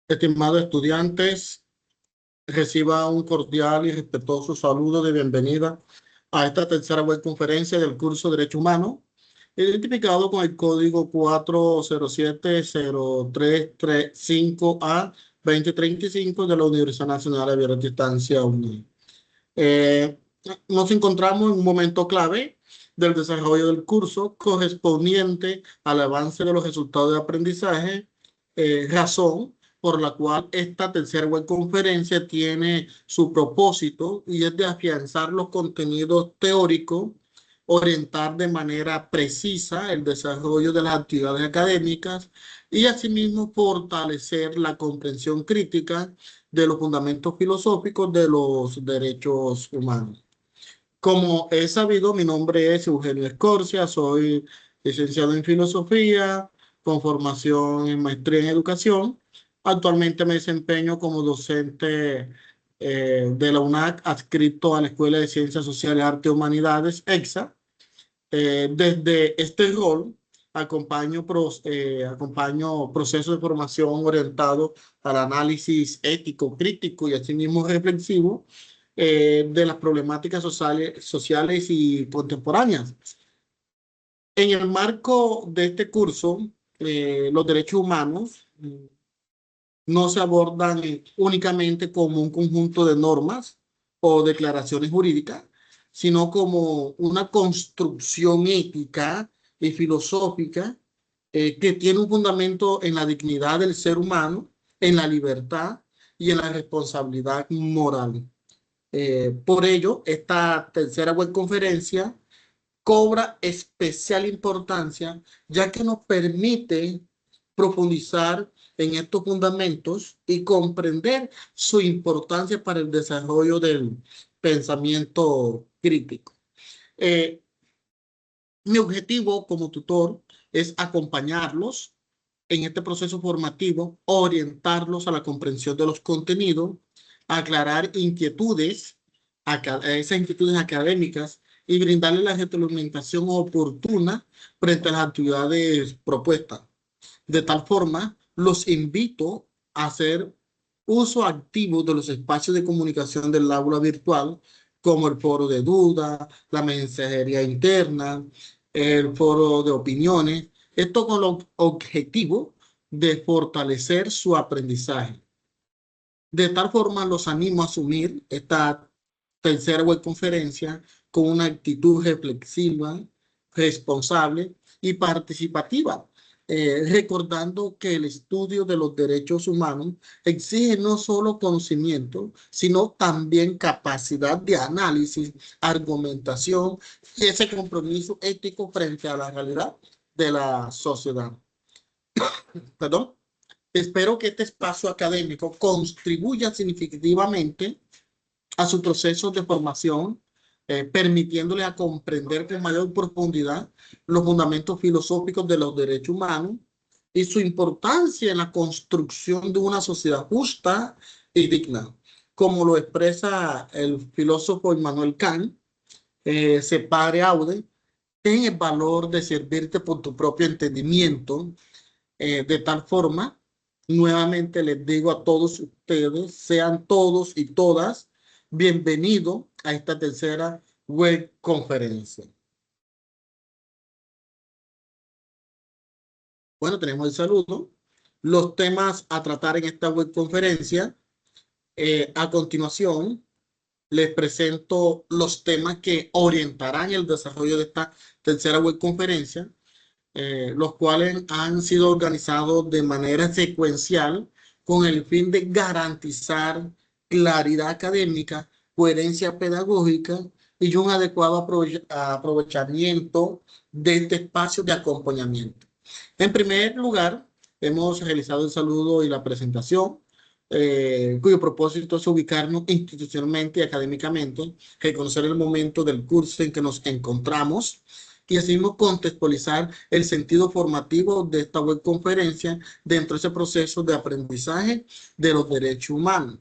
Estimados estudiantes, reciba un cordial y respetuoso saludo de bienvenida a esta tercera web conferencia del curso Derecho Humano, identificado con el código 407-0335A 2035 de la Universidad Nacional de Abierta Distancia UNI. Eh, Nos encontramos en un momento clave del desarrollo del curso correspondiente al avance de los resultados de aprendizaje, razón por la cual esta tercera web conferencia tiene su propósito y es de afianzar los contenidos teóricos, orientar de manera precisa el desarrollo de las actividades académicas y asimismo fortalecer la comprensión crítica de los fundamentos filosóficos de los derechos humanos. Como es sabido, mi nombre es Eugenio Escorcia, soy licenciado en filosofía, con formación en maestría en educación. Actualmente me desempeño como docente de la UNAC, adscrito a la Escuela de Ciencias Sociales, Arte y Humanidades, EXA. Desde este rol acompaño procesos de formación orientados al análisis ético, crítico y asimismo reflexivo de las problemáticas sociales y contemporáneas. En el marco de este curso, los derechos humanos no se abordan únicamente como un conjunto de normas o declaraciones jurídicas, sino como una construcción ética y filosófica que tiene un fundamento en la dignidad del ser humano, en la libertad y en la responsabilidad moral. Por ello, esta tercera web conferencia cobra especial importancia, ya que nos permite profundizar en estos fundamentos y comprender su importancia para el desarrollo del pensamiento crítico. Eh, Mi objetivo como tutor es acompañarlos en este proceso formativo, orientarlos a la comprensión de los contenidos, aclarar esas inquietudes académicas y brindarles la retroalimentación oportuna frente a las actividades propuestas. De tal forma, los invito a hacer uso activo de los espacios de comunicación del aula virtual, como el foro de dudas, la mensajería interna, el foro de opiniones, esto con el objetivo de fortalecer su aprendizaje. De tal forma, los animo a asumir esta tercera web conferencia con una actitud reflexiva, responsable y participativa, recordando que el estudio de los derechos humanos exige no solo conocimiento, sino también capacidad de análisis, argumentación y ese compromiso ético frente a la realidad de la sociedad. Perdón. Espero que este espacio académico contribuya significativamente a su proceso de formación, permitiéndole a comprender con mayor profundidad los fundamentos filosóficos de los derechos humanos y su importancia en la construcción de una sociedad justa y digna. Como lo expresa el filósofo Immanuel Kant, separe aude, ten el valor de servirte por tu propio entendimiento, de tal forma, nuevamente les digo a todos ustedes, sean todos y todas bienvenidos a esta tercera web conferencia. Bueno, tenemos el saludo. Los temas a tratar en esta web conferencia. A continuación, les presento los temas que orientarán el desarrollo de esta tercera web conferencia, los cuales han sido organizados de manera secuencial con el fin de garantizar claridad académica, coherencia pedagógica y un adecuado aprovechamiento de este espacio de acompañamiento. En primer lugar, hemos realizado el saludo y la presentación, cuyo propósito es ubicarnos institucionalmente y académicamente, reconocer el momento del curso en que nos encontramos y así contextualizar el sentido formativo de esta web conferencia dentro de ese proceso de aprendizaje de los derechos humanos.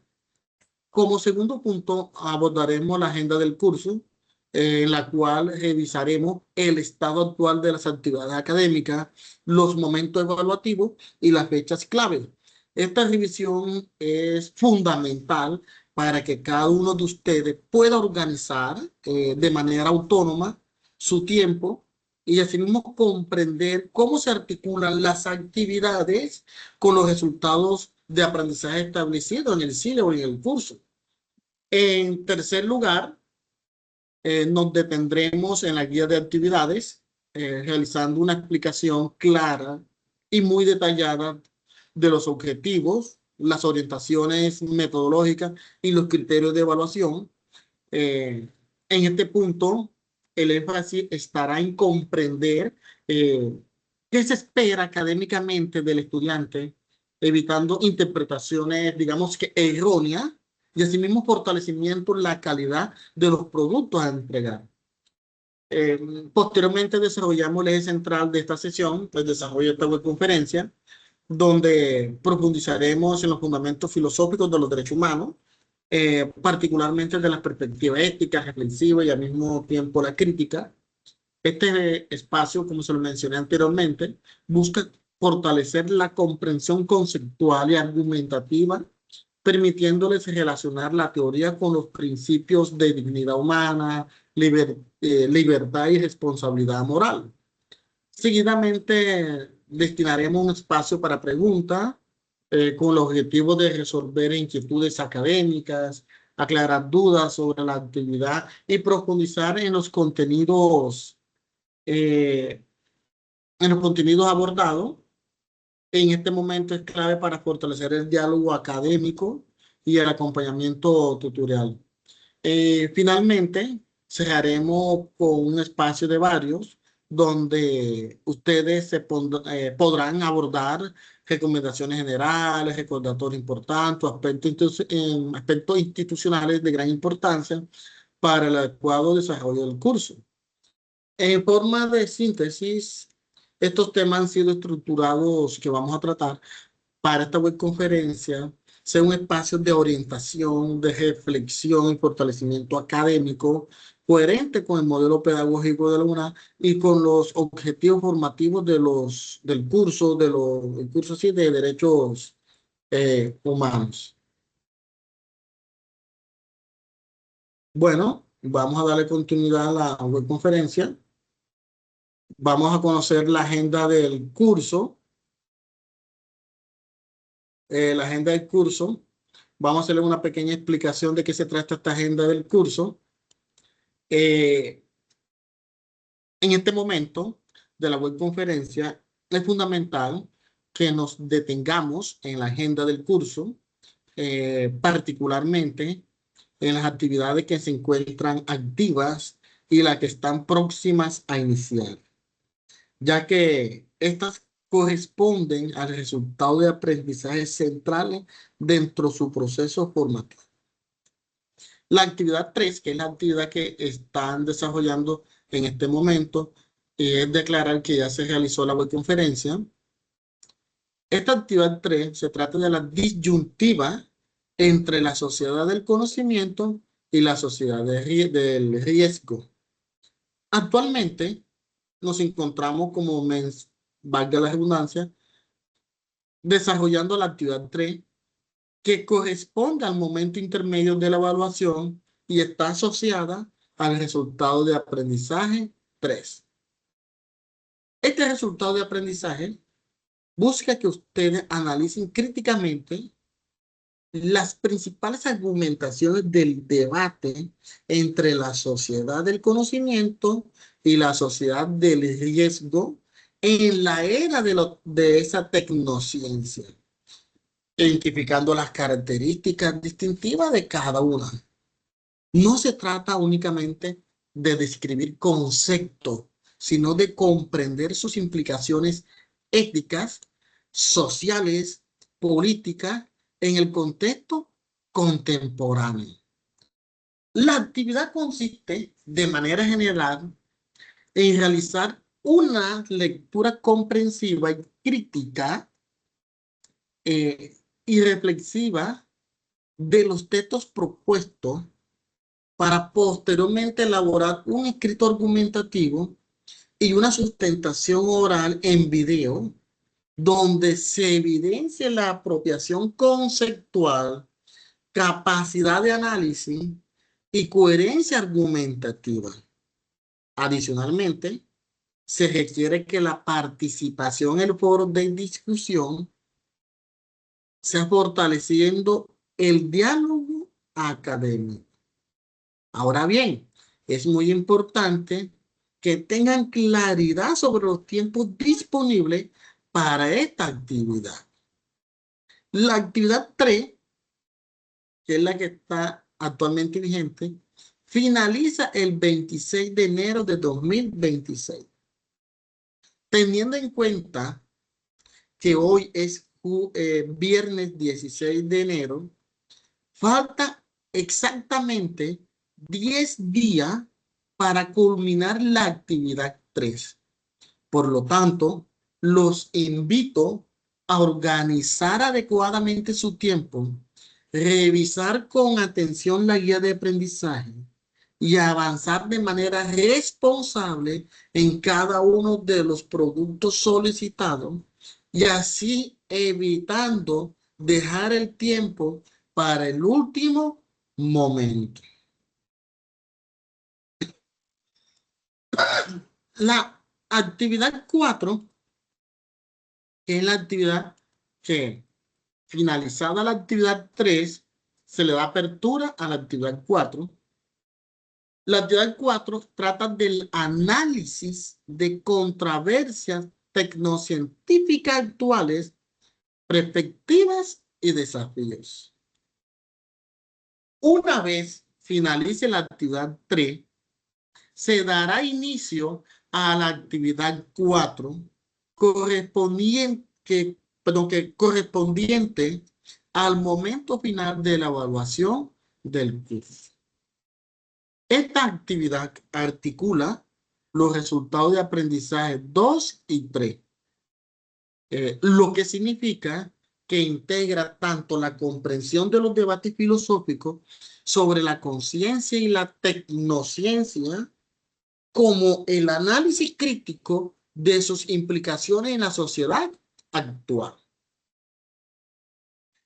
Como segundo punto, abordaremos la agenda del curso, en la cual revisaremos el estado actual de las actividades académicas, los momentos evaluativos y las fechas clave. Esta revisión es fundamental para que cada uno de ustedes pueda organizar de manera autónoma su tiempo y asimismo comprender cómo se articulan las actividades con los resultados de aprendizaje establecidos en el cine o en el curso. En tercer lugar, nos detendremos en la guía de actividades, realizando una explicación clara y muy detallada de los objetivos, las orientaciones metodológicas y los criterios de evaluación. En este punto, el énfasis estará en comprender qué se espera académicamente del estudiante, evitando interpretaciones, digamos que erróneas, y asimismo fortalecimiento en la calidad de los productos a entregar. Eh, Posteriormente desarrollamos el eje central de esta sesión, el desarrollo de esta webconferencia, donde profundizaremos en los fundamentos filosóficos de los derechos humanos, particularmente de la perspectiva ética, reflexiva y al mismo tiempo la crítica. Este espacio, como se lo mencioné anteriormente, busca fortalecer la comprensión conceptual y argumentativa, permitiéndoles relacionar la teoría con los principios de dignidad humana, libertad y responsabilidad moral. Seguidamente destinaremos un espacio para preguntas con el objetivo de resolver inquietudes académicas, aclarar dudas sobre la actividad y profundizar eh, en los contenidos abordados. En este momento es clave para fortalecer el diálogo académico y el acompañamiento tutorial. Finalmente, cerraremos con un espacio de varios donde ustedes podrán abordar recomendaciones generales, recordatorios importantes, aspectos institucionales de gran importancia para el adecuado desarrollo del curso. En forma de síntesis, estos temas han sido estructurados que vamos a tratar para esta webconferencia, sea un espacio de orientación, de reflexión y fortalecimiento académico, coherente con el modelo pedagógico de la UNA y con los objetivos formativos del curso, el curso sí, de derechos humanos. Bueno, vamos a darle continuidad a la webconferencia. Vamos a conocer la agenda del curso. La agenda del curso. Vamos a hacerle una pequeña explicación de qué se trata esta agenda del curso. En este momento de la webconferencia es fundamental que nos detengamos en la agenda del curso, particularmente en las actividades que se encuentran activas y las que están próximas a iniciar, ya que estas corresponden al resultado de aprendizaje centrales dentro de su proceso formativo. La actividad 3, que es la actividad que están desarrollando en este momento, es declarar que ya se realizó la webconferencia. Esta actividad 3 se trata de la disyuntiva entre la sociedad del conocimiento y la sociedad del riesgo. Actualmente nos encontramos, valga la redundancia, desarrollando la actividad 3 que corresponde al momento intermedio de la evaluación y está asociada al resultado de aprendizaje 3. Este resultado de aprendizaje busca que ustedes analicen críticamente las principales argumentaciones del debate entre la sociedad del conocimiento y la sociedad del riesgo en la era de esa tecnociencia, identificando las características distintivas de cada una. No se trata únicamente de describir conceptos, sino de comprender sus implicaciones éticas, sociales, políticas en el contexto contemporáneo. La actividad consiste, de manera general, en realizar una lectura comprensiva y crítica y reflexiva de los textos propuestos para posteriormente elaborar un escrito argumentativo y una sustentación oral en video donde se evidencia la apropiación conceptual, capacidad de análisis y coherencia argumentativa. Adicionalmente, se requiere que la participación en el foro de discusión sea fortaleciendo el diálogo académico. Ahora bien, es muy importante que tengan claridad sobre los tiempos disponibles para esta actividad. La actividad 3, que es la que está actualmente vigente, finaliza el 26 de enero de 2026. Teniendo en cuenta que hoy es viernes 16 de enero, falta exactamente 10 días para culminar la actividad 3. Por lo tanto, los invito a organizar adecuadamente su tiempo, revisar con atención la guía de aprendizaje y avanzar de manera responsable en cada uno de los productos solicitados y así evitando dejar el tiempo para el último momento. La actividad 4, que es la actividad que finalizada la actividad 3, se le da apertura a la actividad 4. La actividad 4 trata del análisis de controversias tecnocientíficas actuales, perspectivas y desafíos. Una vez finalice la actividad 3, se dará inicio a la actividad 4 correspondiente al momento final de la evaluación del curso. Esta actividad articula los resultados de aprendizaje 2 y 3, lo que significa que integra tanto la comprensión de los debates filosóficos sobre la conciencia y la tecnociencia, como el análisis crítico de sus implicaciones en la sociedad actual.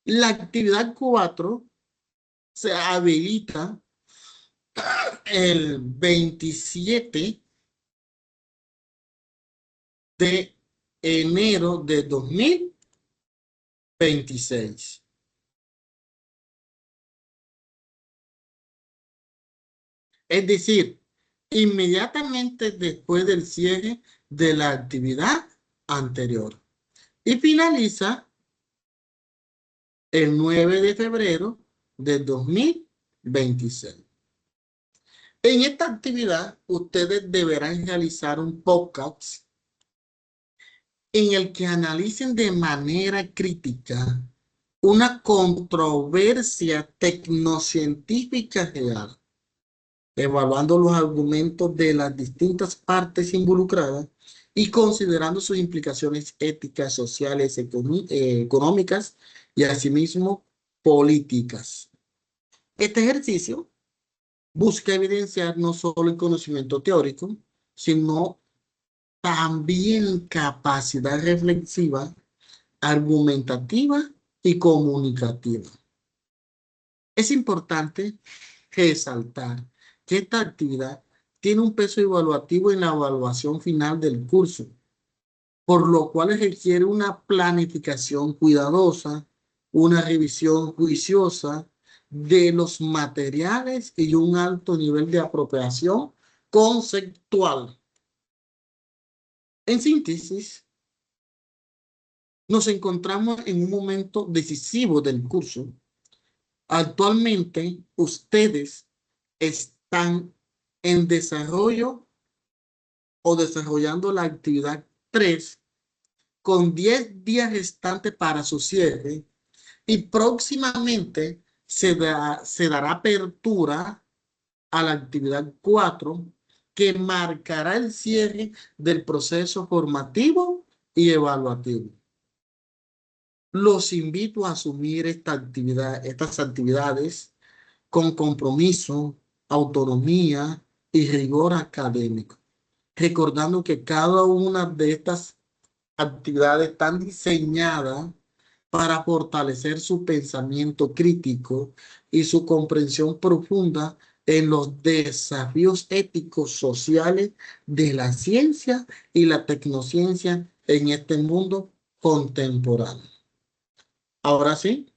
La actividad 4 se habilita el 27 de enero de 2026. Es decir, inmediatamente después del cierre de la actividad anterior. Y finaliza el 9 de febrero de 2026. En esta actividad, ustedes deberán realizar un podcast en el que analicen de manera crítica una controversia tecnocientífica real, evaluando los argumentos de las distintas partes involucradas y considerando sus implicaciones éticas, sociales, económicas y asimismo políticas. Este ejercicio busca evidenciar no solo el conocimiento teórico, sino también capacidad reflexiva, argumentativa y comunicativa. Es importante resaltar que esta actividad tiene un peso evaluativo en la evaluación final del curso, por lo cual requiere una planificación cuidadosa, una revisión juiciosa de los materiales y un alto nivel de apropiación conceptual. En síntesis, nos encontramos en un momento decisivo del curso. Actualmente, ustedes están en desarrollo o desarrollando la actividad 3 con 10 días restantes para su cierre y próximamente se dará apertura a la actividad 4 que marcará el cierre del proceso formativo y evaluativo. Los invito a asumir estas actividades con compromiso, autonomía y rigor académico, recordando que cada una de estas actividades están diseñadas para fortalecer su pensamiento crítico y su comprensión profunda en los desafíos éticos sociales de la ciencia y la tecnociencia en este mundo contemporáneo. Ahora sí,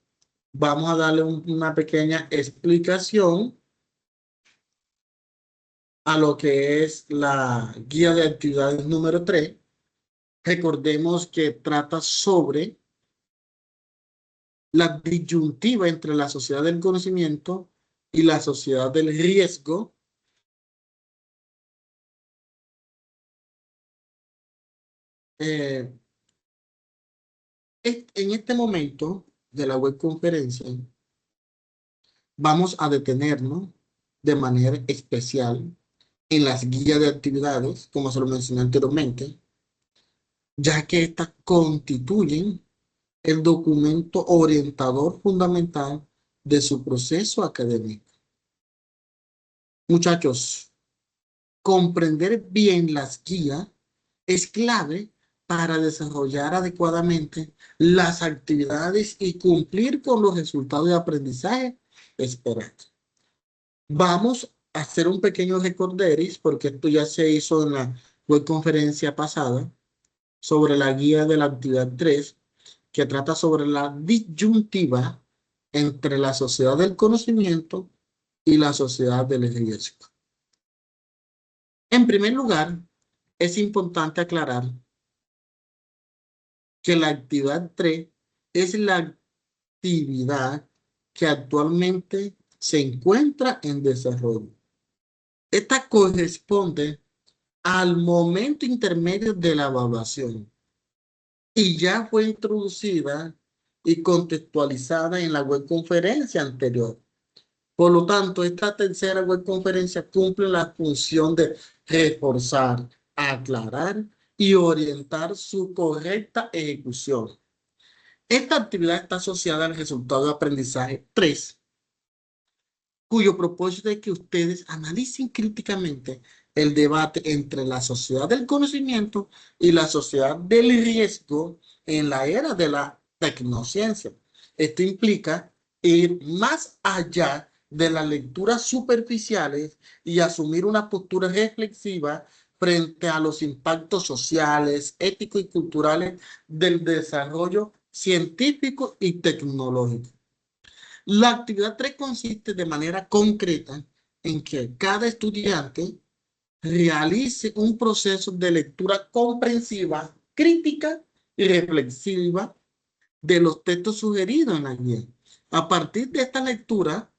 vamos a darle una pequeña explicación a lo que es la guía de actividades número 3. Recordemos que trata sobre la disyuntiva entre la sociedad del conocimiento y la sociedad del riesgo. Eh, en este momento de la webconferencia vamos a detenernos de manera especial en las guías de actividades, como se lo mencioné anteriormente, ya que estas constituyen el documento orientador fundamental de su proceso académico. Muchachos, comprender bien las guías es clave para desarrollar adecuadamente las actividades y cumplir con los resultados de aprendizaje esperados. Vamos a hacer un pequeño recorderis porque esto ya se hizo en la webconferencia pasada sobre la guía de la actividad 3, que trata sobre la disyuntiva entre la sociedad del conocimiento y la sociedad del riesgo. En primer lugar, es importante aclarar que la actividad 3 es la actividad que actualmente se encuentra en desarrollo. Esta corresponde al momento intermedio de la evaluación y ya fue introducida y contextualizada en la webconferencia anterior. Por lo tanto, esta tercera webconferencia cumple la función de reforzar, aclarar y orientar su correcta ejecución. Esta actividad está asociada al resultado de aprendizaje 3, cuyo propósito es que ustedes analicen críticamente el debate entre la sociedad del conocimiento y la sociedad del riesgo en la era de la tecnociencia. Esto implica ir más allá de las lecturas superficiales y asumir una postura reflexiva frente a los impactos sociales, éticos y culturales del desarrollo científico y tecnológico. La actividad 3 consiste de manera concreta en que cada estudiante realice un proceso de lectura comprensiva, crítica y reflexiva de los textos sugeridos en la guía. A partir de esta lectura,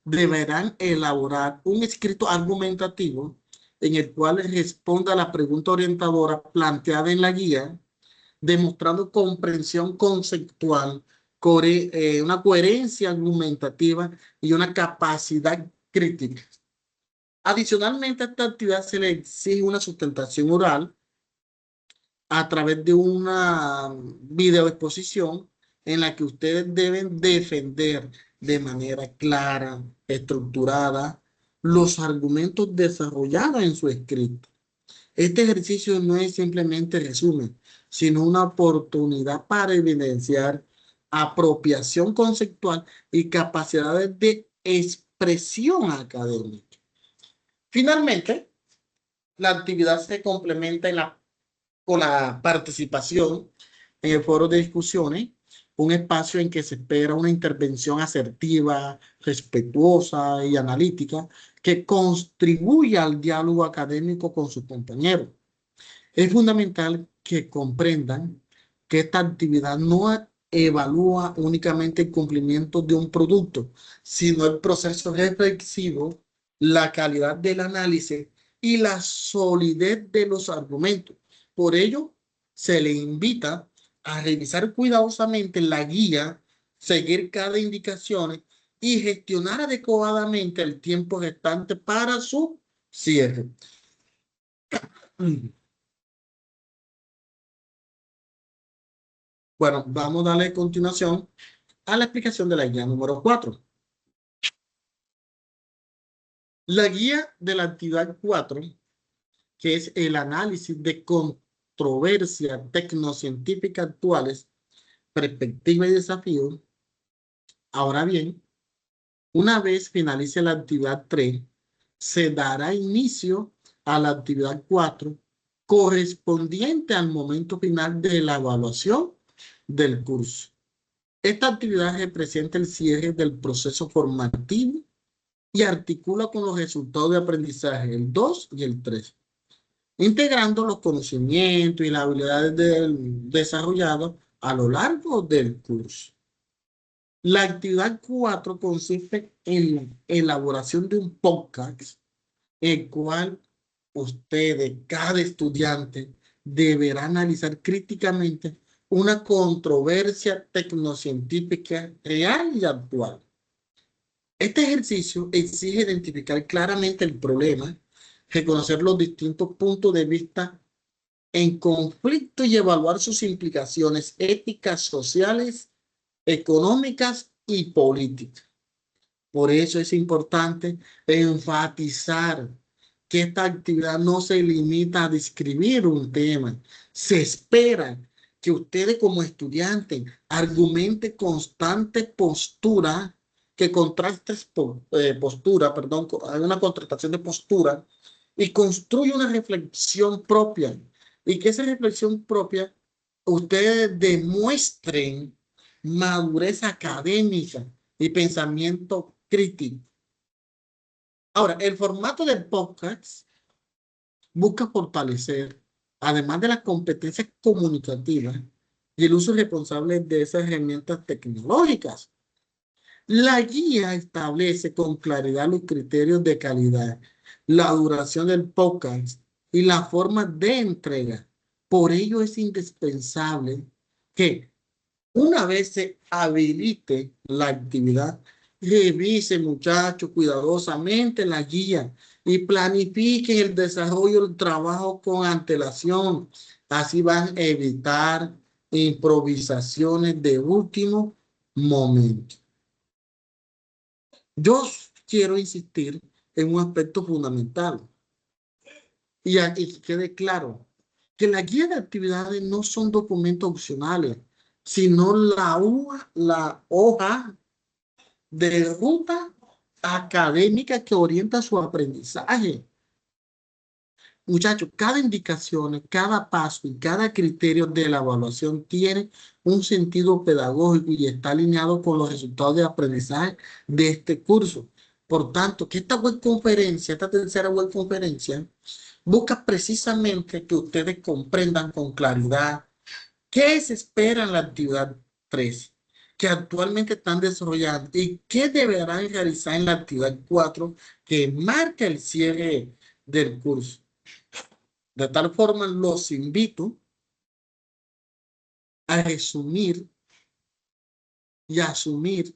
deberán elaborar un escrito argumentativo en el cual responda a la pregunta orientadora planteada en la guía, demostrando comprensión conceptual, una coherencia argumentativa y una capacidad crítica. Adicionalmente, a esta actividad se le exige una sustentación oral a través de una videoexposición en la que ustedes deben defender de manera clara, estructurada, los argumentos desarrollados en su escrito. Este ejercicio no es simplemente resumen, sino una oportunidad para evidenciar apropiación conceptual y capacidades de expresión académica. Finalmente, la actividad se complementa con la participación en el foro de discusiones, un espacio en que se espera una intervención asertiva, respetuosa y analítica que contribuya al diálogo académico con sus compañeros. Es fundamental que comprendan que esta actividad no evalúa únicamente el cumplimiento de un producto, sino el proceso reflexivo, la calidad del análisis y la solidez de los argumentos. Por ello, se le invita a revisar cuidadosamente la guía, seguir cada indicación y gestionar adecuadamente el tiempo restante para su cierre. Bueno, vamos a darle continuación a la explicación de la guía número 4. La guía de la actividad 4, que es el análisis de controversia tecnocientífica actuales, perspectiva y desafío. Ahora bien, una vez finalice la actividad 3, se dará inicio a la actividad 4 correspondiente al momento final de la evaluación del curso. Esta actividad representa el cierre del proceso formativo y articula con los resultados de aprendizaje, el 2 y el 3, integrando los conocimientos y las habilidades desarrollados a lo largo del curso. La actividad 4 consiste en la elaboración de un podcast, el cual ustedes, cada estudiante, deberá analizar críticamente una controversia tecnocientífica real y actual. Este ejercicio exige identificar claramente el problema, reconocer los distintos puntos de vista en conflicto y evaluar sus implicaciones éticas, sociales, económicas y políticas. Por eso es importante enfatizar que esta actividad no se limita a describir un tema. Se espera que ustedes como estudiantes argumenten constante postura, que contrastes postura, perdón, hay una contrastación de postura y construya una reflexión propia. Y que esa reflexión propia ustedes demuestren madurez académica y pensamiento crítico. Ahora, el formato del podcast busca fortalecer, además de las competencias comunicativas y el uso responsable de esas herramientas tecnológicas. La guía establece con claridad los criterios de calidad, la duración del podcast y la forma de entrega. Por ello es indispensable que una vez se habilite la actividad, revise, muchachos, cuidadosamente la guía y planifiquen el desarrollo del trabajo con antelación. Así van a evitar improvisaciones de último momento. Yo quiero insistir en un aspecto fundamental y aquí quede claro que la guía de actividades no son documentos opcionales, sino la hoja de ruta académica que orienta su aprendizaje. Muchachos, cada indicación, cada paso y cada criterio de la evaluación tiene un sentido pedagógico y está alineado con los resultados de aprendizaje de este curso. Por tanto, que esta webconferencia, esta tercera webconferencia, busca precisamente que ustedes comprendan con claridad qué se espera en la actividad 3 que actualmente están desarrollando y qué deberán realizar en la actividad 4 que marca el cierre del curso. De tal forma, los invito a resumir y a asumir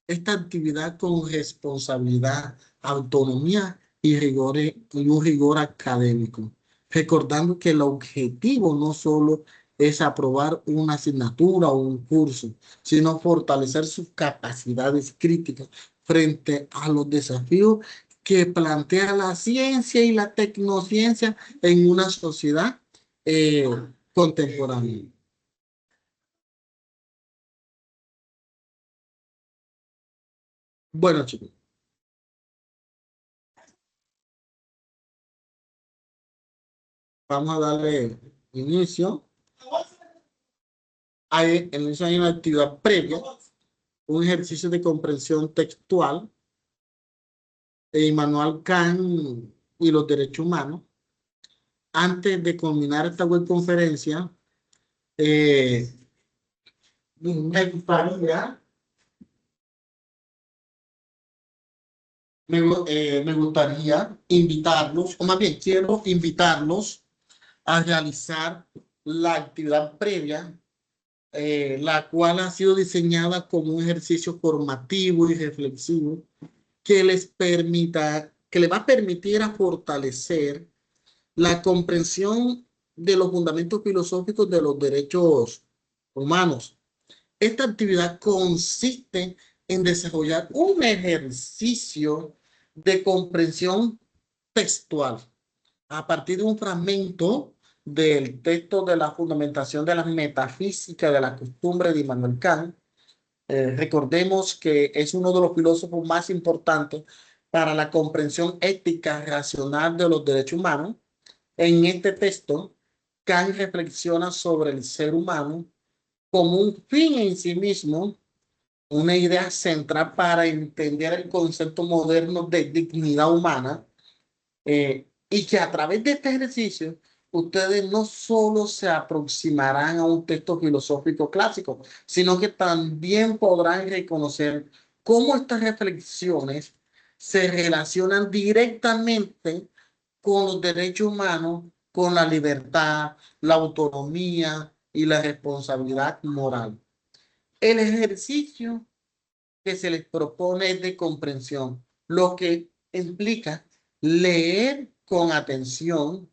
esta actividad con responsabilidad, autonomía y un rigor académico, recordando que el objetivo no solo es aprobar una asignatura o un curso, sino fortalecer sus capacidades críticas frente a los desafíos que plantea la ciencia y la tecnociencia en una sociedad contemporánea. Bueno, chicos, vamos a darle inicio. En eso hay una actividad previa, un ejercicio de comprensión textual, Immanuel Kant y los derechos humanos. Antes de culminar esta webconferencia, eh, me gustaría, me gustaría invitarlos, o más bien quiero invitarlos a realizar la actividad previa, la cual ha sido diseñada como un ejercicio formativo y reflexivo que les permita, que les va a permitir a fortalecer la comprensión de los fundamentos filosóficos de los derechos humanos. Esta actividad consiste en desarrollar un ejercicio de comprensión textual a partir de un fragmento del texto de la fundamentación de la metafísica de la costumbre de Immanuel Kant. Recordemos que es uno de los filósofos más importantes para la comprensión ética racional de los derechos humanos. En este texto, Kant reflexiona sobre el ser humano como un fin en sí mismo, una idea central para entender el concepto moderno de dignidad humana, y que a través de este ejercicio ustedes no solo se aproximarán a un texto filosófico clásico, sino que también podrán reconocer cómo estas reflexiones se relacionan directamente con los derechos humanos, con la libertad, la autonomía y la responsabilidad moral. El ejercicio que se les propone es de comprensión, lo que implica leer con atención,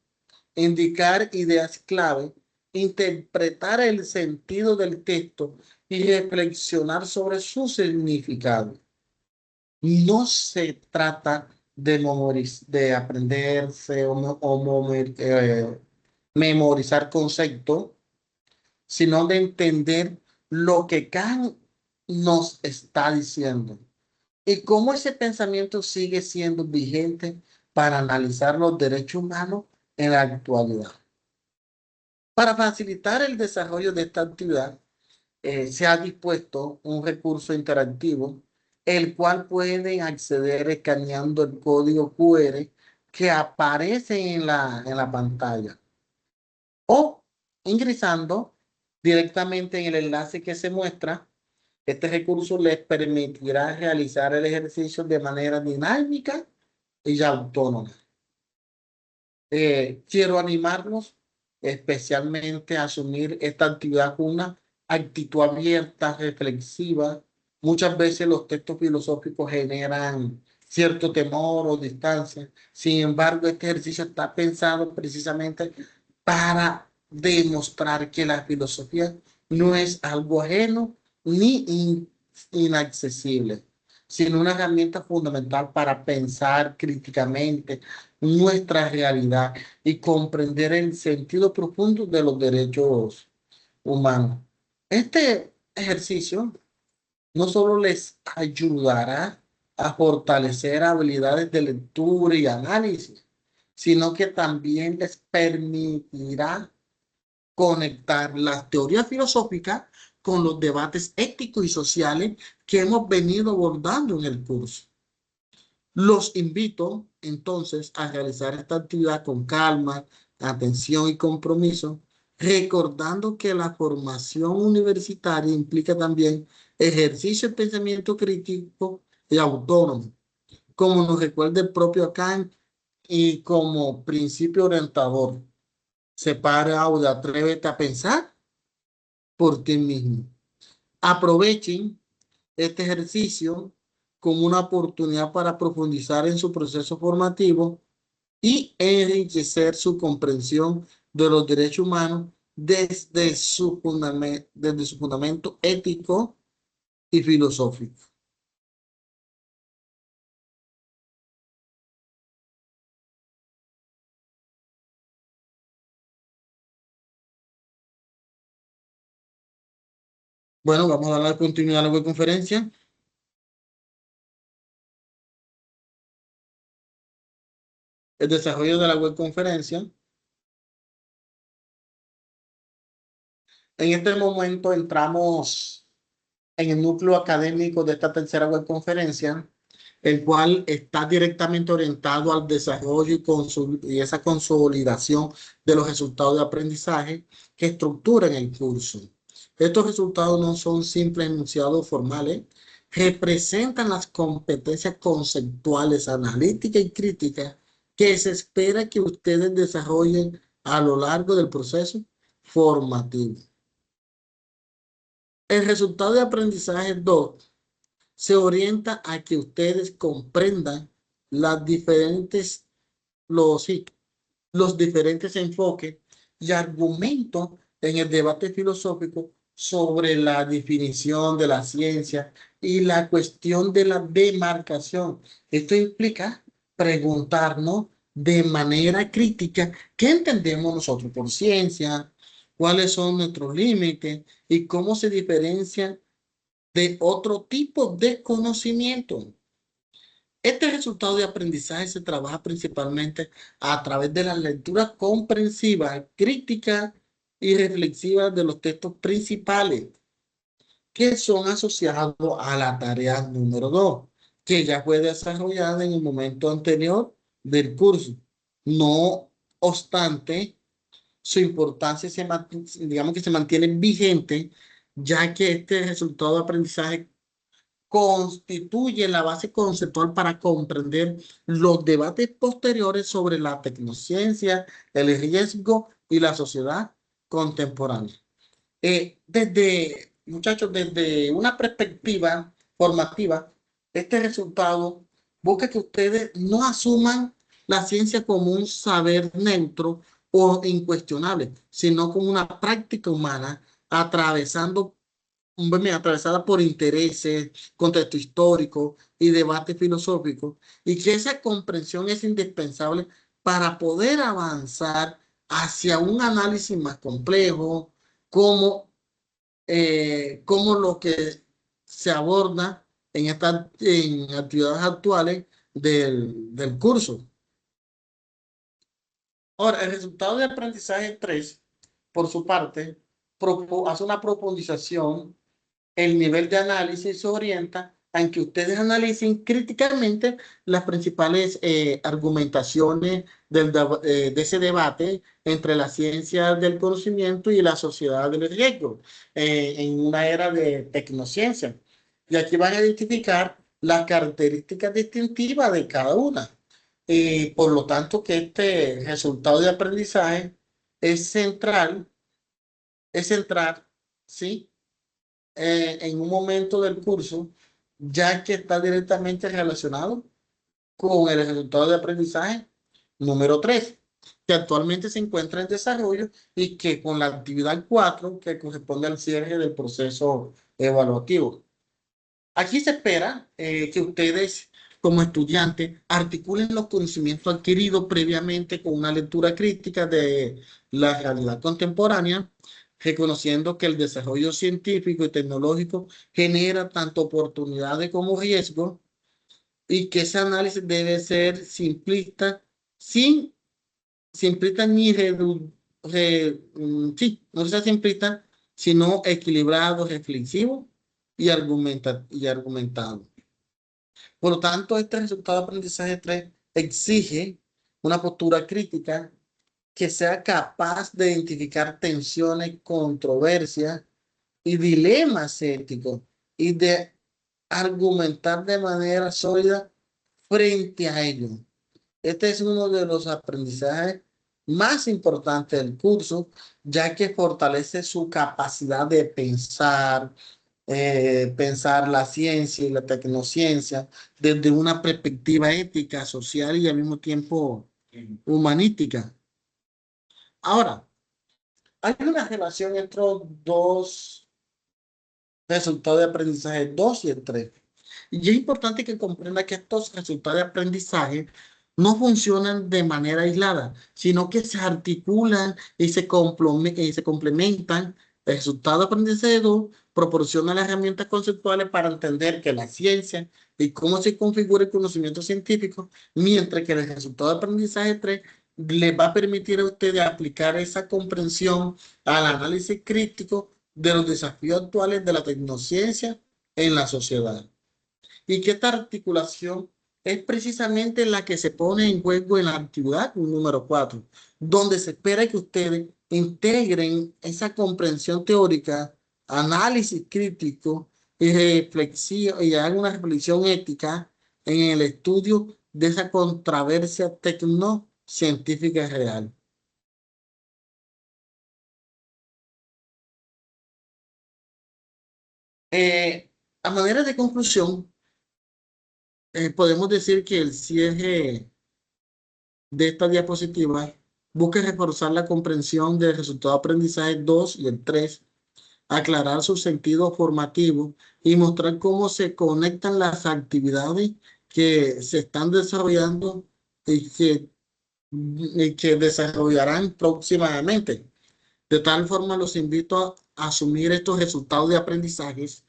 indicar ideas clave, interpretar el sentido del texto y reflexionar sobre su significado. No se trata de aprenderse memorizar conceptos, sino de entender lo que Kant nos está diciendo y cómo ese pensamiento sigue siendo vigente para analizar los derechos humanos en la actualidad. Para facilitar el desarrollo de esta actividad, se ha dispuesto un recurso interactivo, el cual pueden acceder escaneando el código QR que aparece en la pantalla o ingresando directamente en el enlace que se muestra. Este recurso les permitirá realizar el ejercicio de manera dinámica y autónoma. Quiero animarlos especialmente a asumir esta actividad con una actitud abierta, reflexiva. Muchas veces los textos filosóficos generan cierto temor o distancia. Sin embargo, este ejercicio está pensado precisamente para demostrar que la filosofía no es algo ajeno ni inaccesible, sino una herramienta fundamental para pensar críticamente nuestra realidad y comprender el sentido profundo de los derechos humanos. Este ejercicio no solo les ayudará a fortalecer habilidades de lectura y análisis, sino que también les permitirá conectar las teorías filosóficas con los debates éticos y sociales que hemos venido abordando en el curso. Los invito entonces a realizar esta actividad con calma, atención y compromiso, recordando que la formación universitaria implica también ejercicio de pensamiento crítico y autónomo, como nos recuerda el propio Kant y como principio orientador. Separa o atrévete a pensar por ti mismo. Aprovechen este ejercicio como una oportunidad para profundizar en su proceso formativo y enriquecer su comprensión de los derechos humanos desde su fundamento ético y filosófico. Bueno, vamos a dar continuidad a la webconferencia. El desarrollo de la webconferencia. En este momento entramos en el núcleo académico de esta tercera webconferencia, el cual está directamente orientado al desarrollo y esa consolidación de los resultados de aprendizaje que estructuran el curso. Estos resultados no son simples enunciados formales, representan las competencias conceptuales, analíticas y críticas que se espera que ustedes desarrollen a lo largo del proceso formativo. El resultado de aprendizaje 2 se orienta a que ustedes comprendan las diferentes, sí, los diferentes enfoques y argumentos en el debate filosófico sobre la definición de la ciencia y la cuestión de la demarcación. Esto implica preguntarnos de manera crítica qué entendemos nosotros por ciencia, cuáles son nuestros límites y cómo se diferencian de otro tipo de conocimiento. Este resultado de aprendizaje se trabaja principalmente a través de la lectura comprensiva, crítica y reflexiva de los textos principales que son asociados a la tarea número 2, que ya fue desarrollada en el momento anterior del curso. No obstante, su importancia digamos que se mantiene vigente, ya que este resultado de aprendizaje constituye la base conceptual para comprender los debates posteriores sobre la tecnociencia, el riesgo y la sociedad contemporánea. Muchachos, desde una perspectiva formativa, este resultado busca que ustedes no asuman la ciencia como un saber neutro o incuestionable, sino como una práctica humana atravesada por intereses, contexto histórico y debate filosófico, y que esa comprensión es indispensable para poder avanzar hacia un análisis más complejo, como, como lo que se aborda en actividades actuales del curso. Ahora, el resultado de aprendizaje 3, por su parte, hace una profundización. El nivel de análisis se orienta en que ustedes analicen críticamente las principales argumentaciones de ese debate entre la ciencia del conocimiento y la sociedad del riesgo en una era de tecnociencia. Y aquí van a identificar las características distintivas de cada una. Por lo tanto, que este resultado de aprendizaje es central, ¿sí? En un momento del curso, ya que está directamente relacionado con el resultado de aprendizaje número 3, que actualmente se encuentra en desarrollo y que con la actividad 4, que corresponde al cierre del proceso evaluativo. Aquí se espera que ustedes, como estudiantes, articulen los conocimientos adquiridos previamente con una lectura crítica de la realidad contemporánea, reconociendo que el desarrollo científico y tecnológico genera tanto oportunidades como riesgos y que ese análisis debe ser simplista, sin simplista ni sí, no sea simplista, sino equilibrado, reflexivo y argumentado. Por lo tanto, este resultado de aprendizaje 3 exige una postura crítica que sea capaz de identificar tensiones, controversias y dilemas éticos y de argumentar de manera sólida frente a ellos. Este es uno de los aprendizajes más importantes del curso, ya que fortalece su capacidad de pensar la ciencia y la tecnociencia desde una perspectiva ética, social y al mismo tiempo humanística. Ahora, hay una relación entre los dos resultados de aprendizaje, el 2 y el 3. Y es importante que comprenda que estos resultados de aprendizaje no funcionan de manera aislada, sino que se articulan y se complementan. El resultado de aprendizaje 2 proporciona las herramientas conceptuales para entender que la ciencia y cómo se configura el conocimiento científico, mientras que el resultado de aprendizaje 3 les va a permitir a ustedes aplicar esa comprensión al análisis crítico de los desafíos actuales de la tecnociencia en la sociedad. Y que esta articulación es precisamente la que se pone en juego en la actividad número 4, donde se espera que ustedes integren esa comprensión teórica, análisis crítico y reflexión y hagan una reflexión ética en el estudio de esa controversia tecnocientífica real. A manera de conclusión, podemos decir que el cierre de esta diapositiva busca reforzar la comprensión del resultado de aprendizaje 2 y el 3, aclarar su sentido formativo y mostrar cómo se conectan las actividades que se están desarrollando y que y que desarrollarán próximamente. De tal forma, los invito a asumir estos resultados de aprendizajes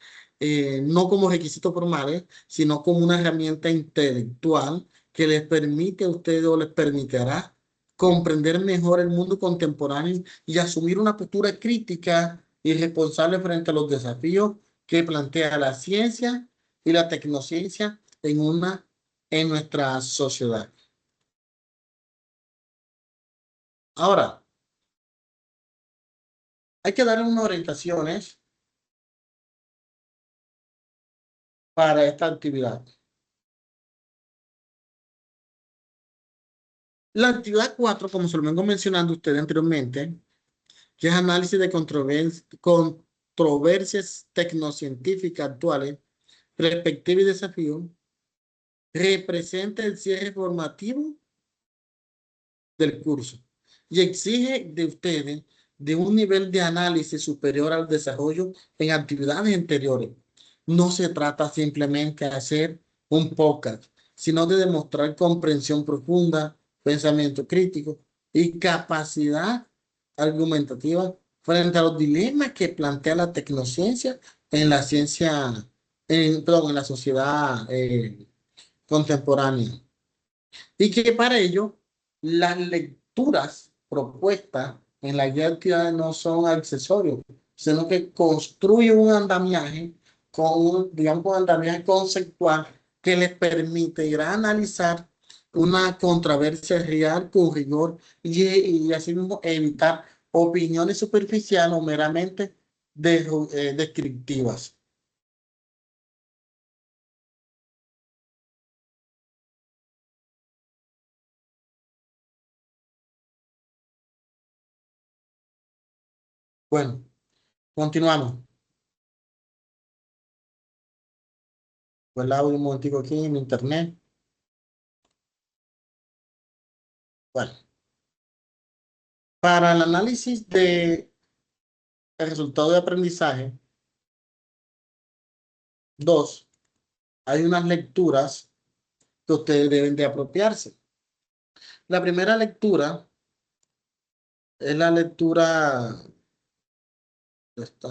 no como requisitos formales, sino como una herramienta intelectual que les permite a ustedes o les permitirá comprender mejor el mundo contemporáneo y asumir una postura crítica y responsable frente a los desafíos que plantea la ciencia y la tecnociencia en nuestra sociedad. Ahora, hay que darle unas orientaciones para esta actividad. La actividad 4, como se lo vengo mencionando usted anteriormente, que es análisis de controversias tecnocientíficas actuales, perspectivas y desafíos, representa el cierre formativo del curso y exige de ustedes de un nivel de análisis superior al desarrollo en actividades anteriores. No se trata simplemente de hacer un podcast, sino de demostrar comprensión profunda, pensamiento crítico y capacidad argumentativa frente a los dilemas que plantea la tecnociencia en la ciencia, perdón, en la sociedad contemporánea. Y que para ello las lecturas propuestas en la guía de actividades no son accesorios, sino que construyen un andamiaje digamos, un andamiaje conceptual que les permitirá analizar una controversia real con rigor y asimismo evitar opiniones superficiales o meramente descriptivas. Bueno, continuamos. Pues el audio un momentico aquí en internet. Bueno, para el análisis de el resultado de aprendizaje, dos, hay unas lecturas que ustedes deben de apropiarse. La primera lectura es la lectura, está,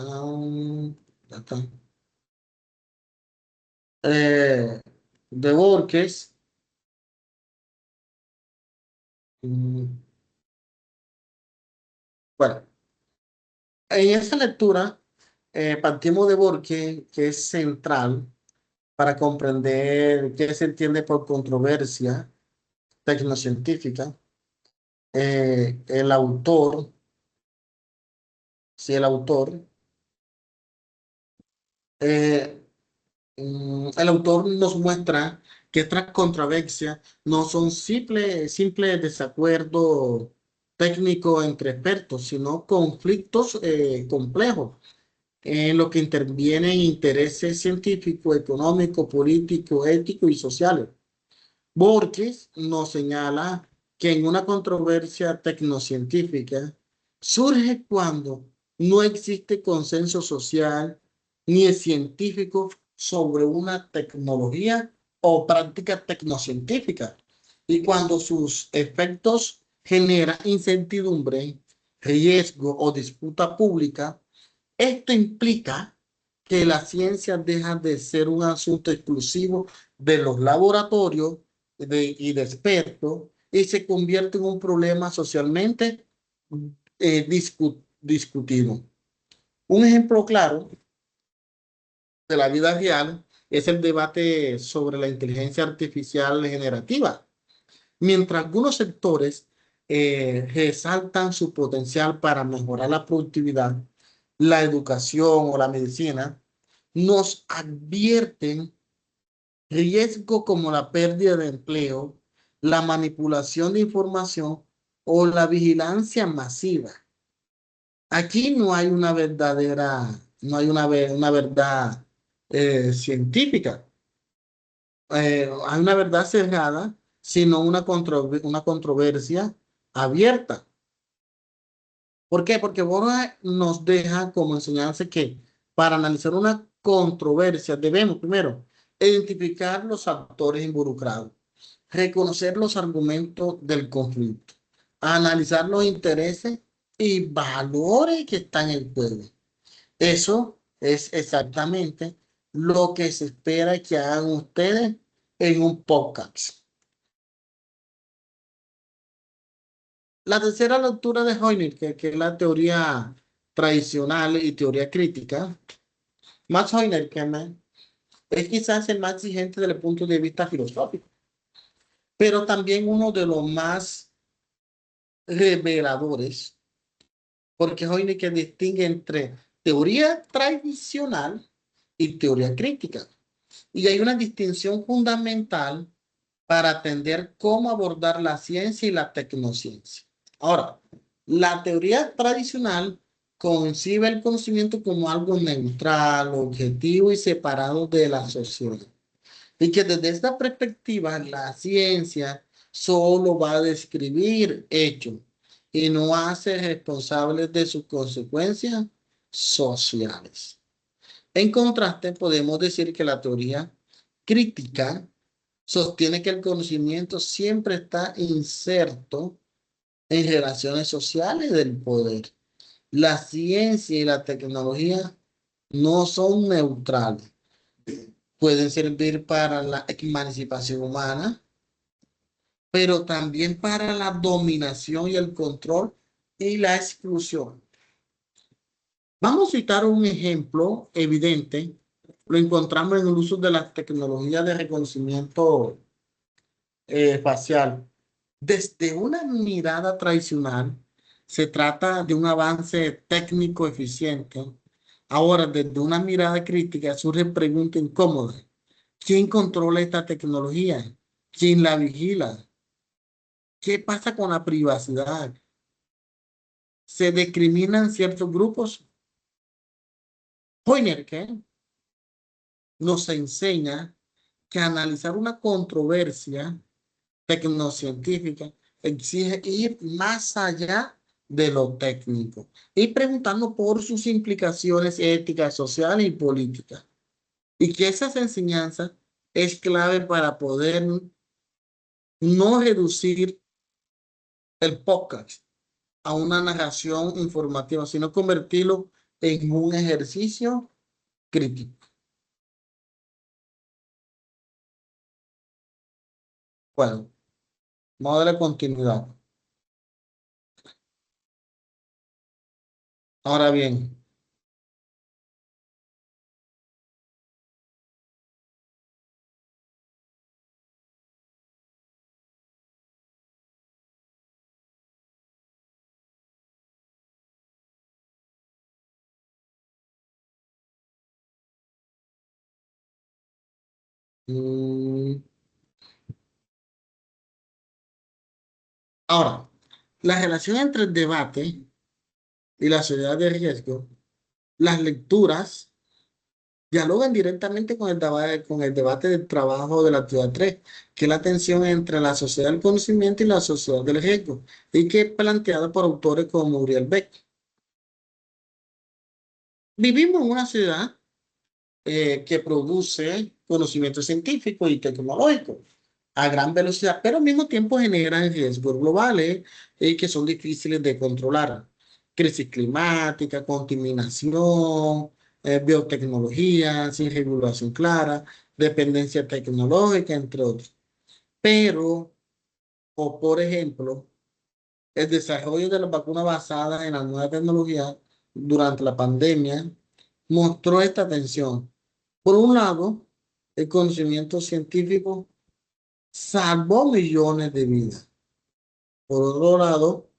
ya está, eh, de Borges. Mm, Bueno, en esta lectura partimos de Borges, que es central para comprender qué se entiende por controversia tecnocientífica. El autor, si el autor, eh, el autor nos muestra que estas controversias no son simples desacuerdos técnicos entre expertos, sino conflictos complejos en los que intervienen intereses científicos, económicos, políticos, éticos y sociales. Borges nos señala que en una controversia tecnocientífica surge cuando no existe consenso social ni científico sobre una tecnología o práctica tecnocientífica y cuando sus efectos generan incertidumbre, riesgo o disputa pública. Esto implica que la ciencia deja de ser un asunto exclusivo de los laboratorios y de expertos y se convierte en un problema socialmente discutido. Un ejemplo claro de la vida real es el debate sobre la inteligencia artificial generativa. Mientras algunos sectores resaltan su potencial para mejorar la productividad, la educación o la medicina, nos advierten riesgos como la pérdida de empleo, la manipulación de información o la vigilancia masiva. Aquí no hay una verdadera, no hay una verdad científica. Hay una verdad cerrada, sino una controversia abierta. ¿Por qué? Porque Borja nos deja como enseñanza que para analizar una controversia debemos primero identificar los actores involucrados. reconocer los argumentos del conflicto, analizar los intereses y valores que están en juego. Eso es exactamente lo que se espera que hagan ustedes en un podcast. La tercera lectura de Heidegger, que es la teoría tradicional y teoría crítica, Max Heidegger es quizás el más exigente desde el punto de vista filosófico, pero también uno de los más reveladores, porque Heidegger distingue entre teoría tradicional y teoría crítica. Y hay una distinción fundamental para entender cómo abordar la ciencia y la tecnociencia. Ahora, la teoría tradicional concibe el conocimiento como algo neutral, objetivo y separado de la sociedad. Y que desde esta perspectiva, la ciencia solo va a describir hechos y no hace responsables de sus consecuencias sociales. En contraste, podemos decir que la teoría crítica sostiene que el conocimiento siempre está inserto en relaciones sociales del poder. La ciencia y la tecnología no son neutrales. Pueden servir para la emancipación humana, pero también para la dominación y el control y la exclusión. Vamos a citar un ejemplo evidente. Lo encontramos en el uso de las tecnologías de reconocimiento facial. Desde una mirada tradicional, se trata de un avance técnico eficiente. Ahora, desde una mirada crítica, surge preguntas incómodas. ¿Quién controla esta tecnología? ¿Quién la vigila? ¿Qué pasa con la privacidad? ¿Se discriminan ciertos grupos? Hoynerke nos enseña que analizar una controversia tecnocientífica exige ir más allá de lo técnico y preguntando por sus implicaciones éticas, sociales y políticas. Y que esas enseñanzas es clave para poder no reducir el podcast a una narración informativa, sino convertirlo en un ejercicio crítico. Bueno, vamos a darle continuidad. Ahora bien, mm, ahora, la relación entre el debate y la sociedad de riesgo, las lecturas dialogan directamente con el debate del trabajo de la actividad 3, que es la tensión entre la sociedad del conocimiento y la sociedad del riesgo, y que es planteada por autores como Uriel Beck. Vivimos en una ciudad que produce conocimiento científico y tecnológico a gran velocidad, pero al mismo tiempo generan riesgos globales que son difíciles de controlar. Crisis climática, contaminación, biotecnología sin regulación clara, dependencia tecnológica, entre otros. Pero, o por ejemplo, el desarrollo de las vacunas basadas en la nueva tecnología durante la pandemia mostró esta tensión. Por un lado, el conocimiento científico salvó millones de vidas. Por otro lado,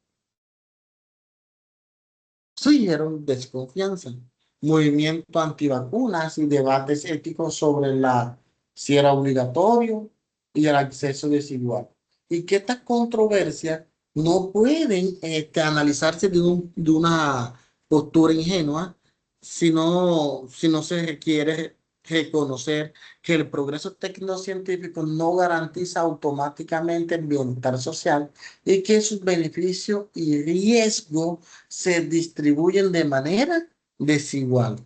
surgieron desconfianza, movimientos antivacunas y debates éticos sobre si era obligatorio y el acceso desigual. Y que estas controversias no pueden analizarse de una postura ingenua, si no se requiere reconocer que el progreso tecnocientífico no garantiza automáticamente el bienestar social y que sus beneficios y riesgos se distribuyen de manera desigual.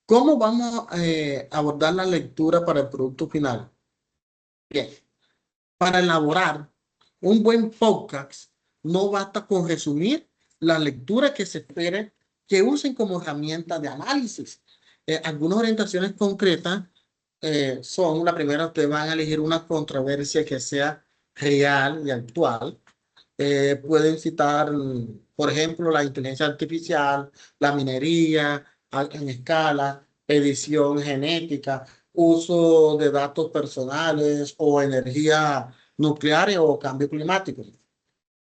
¿Cómo vamos a abordar la lectura para el producto final? Bien, Para elaborar un buen podcast, no basta con resumir la lectura que se espere que usen como herramienta de análisis. Algunas orientaciones concretas son, la primera, ustedes van a elegir una controversia que sea real y actual. Pueden citar, por ejemplo, la inteligencia artificial, la minería en escala, edición genética, uso de datos personales o energía nuclear o cambio climático.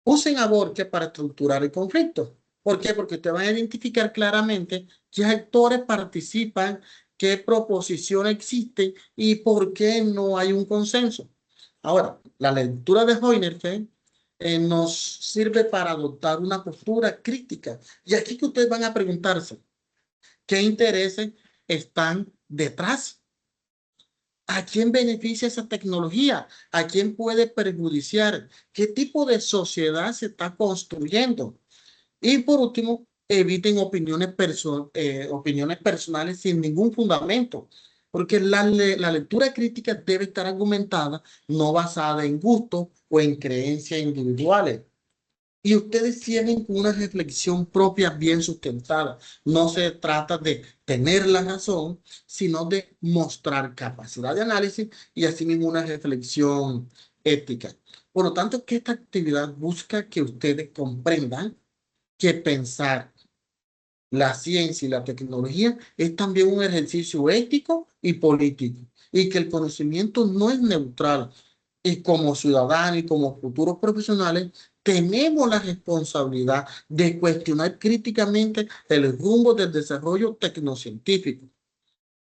Usen a Borges para estructurar el conflicto. ¿Por qué? Porque te van a identificar claramente qué actores participan, qué proposiciones existen y por qué no hay un consenso. Ahora, la lectura de Heunerfeld nos sirve para adoptar una postura crítica. Y aquí que ustedes van a preguntarse, ¿qué intereses están detrás? ¿A quién beneficia esa tecnología? ¿A quién puede perjudiciar? ¿Qué tipo de sociedad se está construyendo? Y por último, eviten opiniones personales sin ningún fundamento, porque la lectura crítica debe estar argumentada, no basada en gusto o en creencias individuales. Y ustedes tienen una reflexión propia bien sustentada. No se trata de tener la razón, sino de mostrar capacidad de análisis y asimismo una reflexión ética. Por lo tanto, que esta actividad busca que ustedes comprendan que pensar la ciencia y la tecnología es también un ejercicio ético y político, y que el conocimiento no es neutral. Y como ciudadanos y como futuros profesionales, tenemos la responsabilidad de cuestionar críticamente el rumbo del desarrollo tecnocientífico.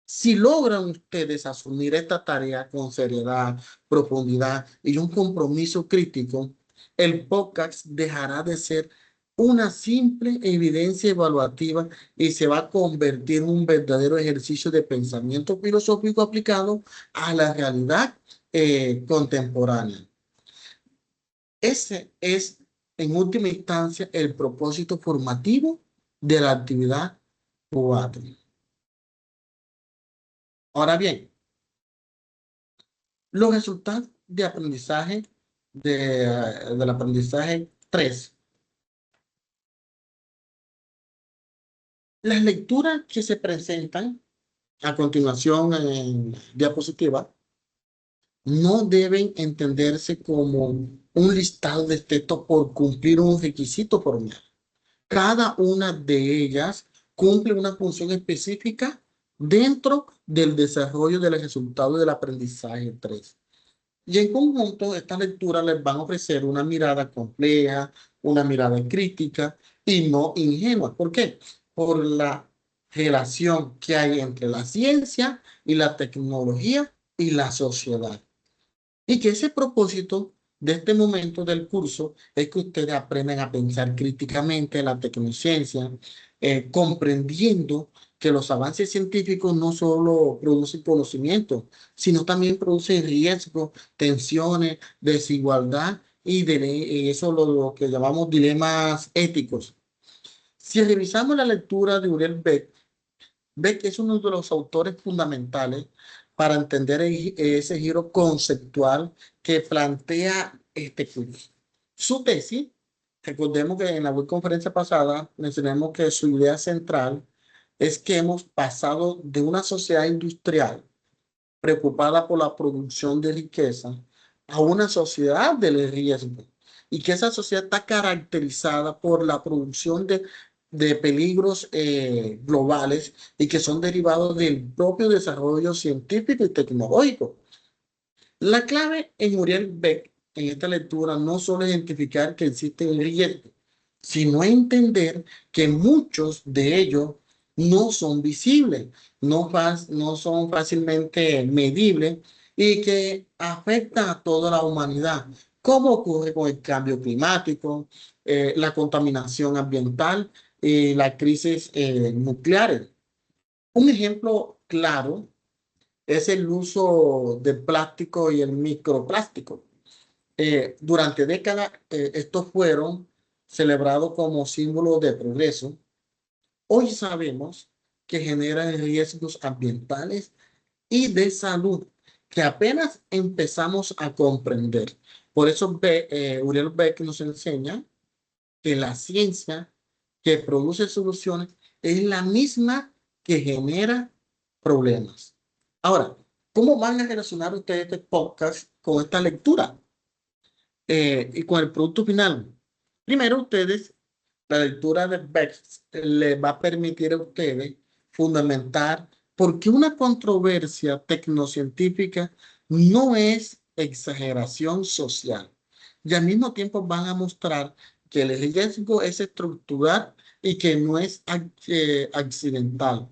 Si logran ustedes asumir esta tarea con seriedad, profundidad y un compromiso crítico, el podcast dejará de ser una simple evidencia evaluativa y se va a convertir en un verdadero ejercicio de pensamiento filosófico aplicado a la realidad contemporánea. Ese es, en última instancia, el propósito formativo de la actividad 4. Ahora bien, los resultados de aprendizaje del aprendizaje 3. Las lecturas que se presentan a continuación en diapositiva no deben entenderse como un listado de textos por cumplir un requisito formal. Cada una de ellas cumple una función específica dentro del desarrollo del resultado del aprendizaje 3. Y en conjunto, estas lecturas les van a ofrecer una mirada compleja, una mirada crítica y no ingenua. ¿Por qué? Por la relación que hay entre la ciencia y la tecnología y la sociedad. Y que ese propósito de este momento del curso es que ustedes aprendan a pensar críticamente la tecnociencia, comprendiendo que los avances científicos no solo producen conocimiento, sino también producen riesgos, tensiones, desigualdad y eso lo que llamamos dilemas éticos. Si revisamos la lectura de Uriel Beck, Beck es uno de los autores fundamentales para entender ese giro conceptual que plantea este curso. Su tesis, recordemos que en la web conferencia pasada mencionamos que su idea central es que hemos pasado de una sociedad industrial preocupada por la producción de riqueza a una sociedad del riesgo, y que esa sociedad está caracterizada por la producción de peligros globales y que son derivados del propio desarrollo científico y tecnológico. La clave en Uriel Beck en esta lectura no solo identificar que existen riesgos, sino entender que muchos de ellos no son visibles, no son fácilmente medibles y que afectan a toda la humanidad, como ocurre con el cambio climático, la contaminación ambiental y las crisis nucleares. Un ejemplo claro es el uso del plástico y el microplástico. Durante décadas, estos fueron celebrados como símbolos de progreso. Hoy sabemos que generan riesgos ambientales y de salud que apenas empezamos a comprender. Por eso Uriel Beck nos enseña que la ciencia que produce soluciones es la misma que genera problemas. Ahora, ¿cómo van a relacionar ustedes este podcast con esta lectura y con el producto final? Primero, ustedes, la lectura de Beck les va a permitir a ustedes fundamentar por qué una controversia tecnocientífica no es exageración social. Y al mismo tiempo van a mostrar que el riesgo es estructural y que no es accidental.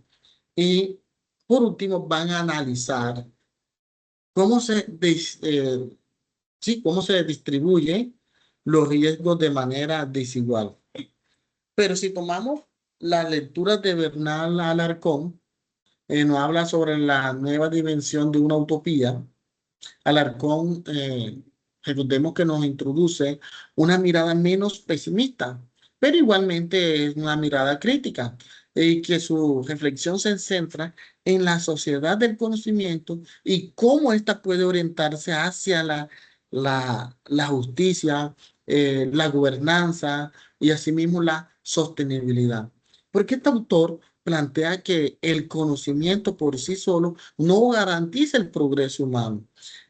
Y por último, van a analizar cómo cómo se distribuyen los riesgos de manera desigual. Pero si tomamos las lecturas de Bernal Alarcón, nos habla sobre la nueva dimensión de una utopía. Alarcón, recordemos que nos introduce una mirada menos pesimista, pero igualmente es una mirada crítica y que su reflexión se centra en la sociedad del conocimiento y cómo ésta puede orientarse hacia la justicia, la gobernanza y asimismo la sostenibilidad. Porque este autor plantea que el conocimiento por sí solo no garantiza el progreso humano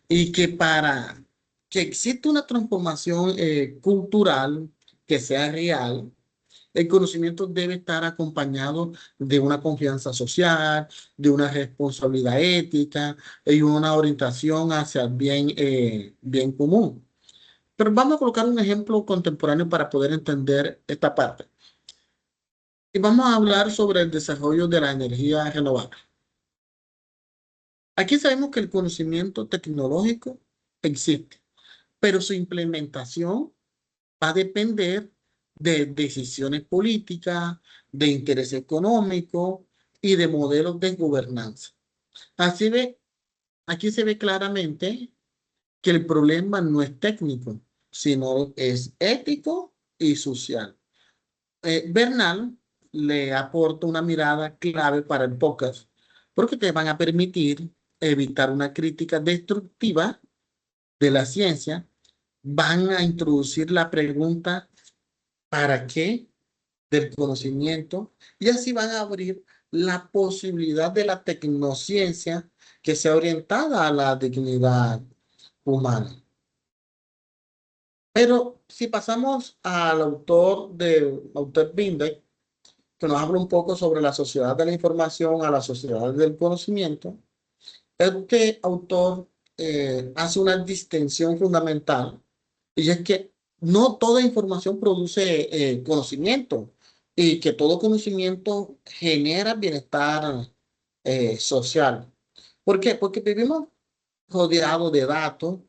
y que para que exista una transformación cultural que sea real, el conocimiento debe estar acompañado de una confianza social, de una responsabilidad ética y una orientación hacia el bien común. Pero vamos a colocar un ejemplo contemporáneo para poder entender esta parte. Y vamos a hablar sobre el desarrollo de la energía renovable. Aquí sabemos que el conocimiento tecnológico existe, pero su implementación va a depender de decisiones políticas, de interés económico y de modelos de gobernanza. Así ve, aquí se ve claramente que el problema no es técnico, sino es ético y social. Bernal le aporta una mirada clave para el podcast, porque te van a permitir evitar una crítica destructiva de la ciencia, van a introducir la pregunta ¿para qué? Del conocimiento y así van a abrir la posibilidad de la tecnociencia que sea orientada a la dignidad humana. Pero si pasamos al autor Bindeck, que nos habla un poco sobre la sociedad de la información a la sociedad del conocimiento, este autor hace una distinción fundamental y es que no toda información produce conocimiento y que todo conocimiento genera bienestar social. ¿Por qué? Porque vivimos rodeados de datos,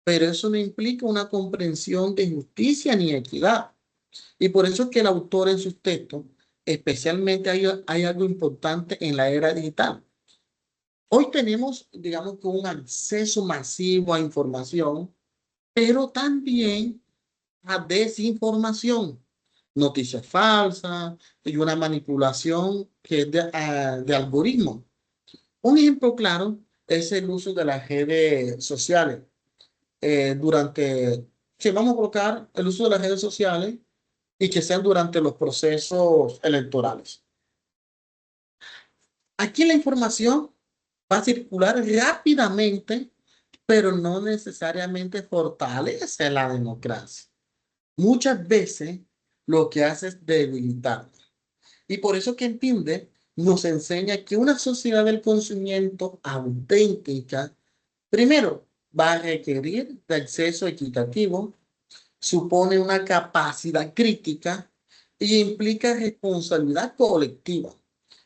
pero eso no implica una comprensión de justicia ni equidad. Y por eso es que el autor en sus textos, especialmente hay algo importante en la era digital. Hoy tenemos, digamos, que un acceso masivo a información, pero también a desinformación, noticias falsas y una manipulación que es de algoritmos. Un ejemplo claro es el uso de las redes sociales. Si vamos a colocar el uso de las redes sociales y que sean durante los procesos electorales. Aquí la información va a circular rápidamente, pero no necesariamente fortalece la democracia. Muchas veces lo que hace es debilitarla. Y por eso que entiende, nos enseña que una sociedad del conocimiento auténtica, primero, va a requerir de acceso equitativo, supone una capacidad crítica y implica responsabilidad colectiva.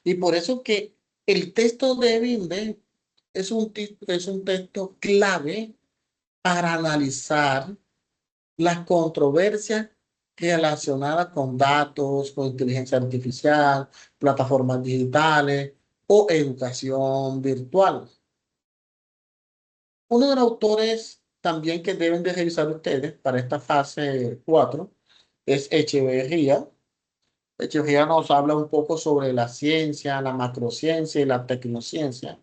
Y por eso que el texto de Binde es un texto clave para analizar las controversias relacionadas con datos, con inteligencia artificial, plataformas digitales o educación virtual. Uno de los autores también que deben de revisar ustedes para esta fase 4 es Echeverría. Echeverría nos habla un poco sobre la ciencia, la macrociencia y la tecnociencia.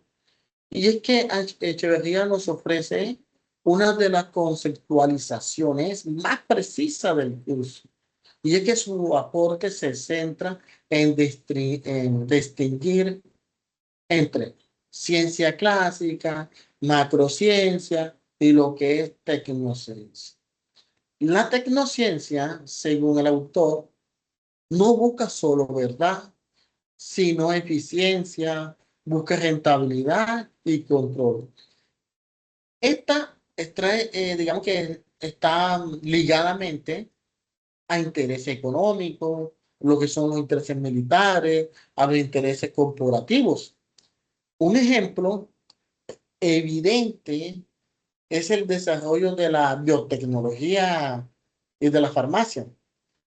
Y es que Echeverría nos ofrece una de las conceptualizaciones más precisas del curso. Y es que su aporte se centra en distinguir entre ciencia clásica, macrociencia y lo que es tecnociencia. La tecnociencia, según el autor, no busca solo verdad, sino eficiencia, busca rentabilidad y control. Esta extrae, digamos que está ligadamente a intereses económicos, lo que son los intereses militares, a los intereses corporativos. Un ejemplo evidente es el desarrollo de la biotecnología y de la farmacia.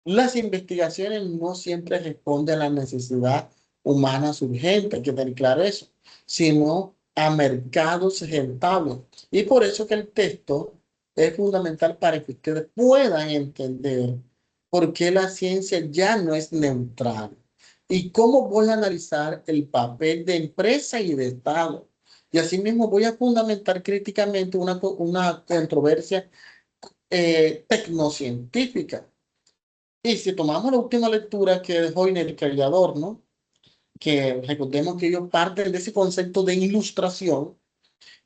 Las investigaciones no siempre responden a la necesidad humana urgente, hay que tener claro eso, sino a mercados rentables. Y por eso que el texto es fundamental para que ustedes puedan entender por qué la ciencia ya no es neutral y cómo voy a analizar el papel de empresa y de Estado. Y asimismo voy a fundamentar críticamente una controversia tecnocientífica. Y si tomamos la última lectura que es Hoyner y Creador, ¿no? Que recordemos que ellos parten de ese concepto de ilustración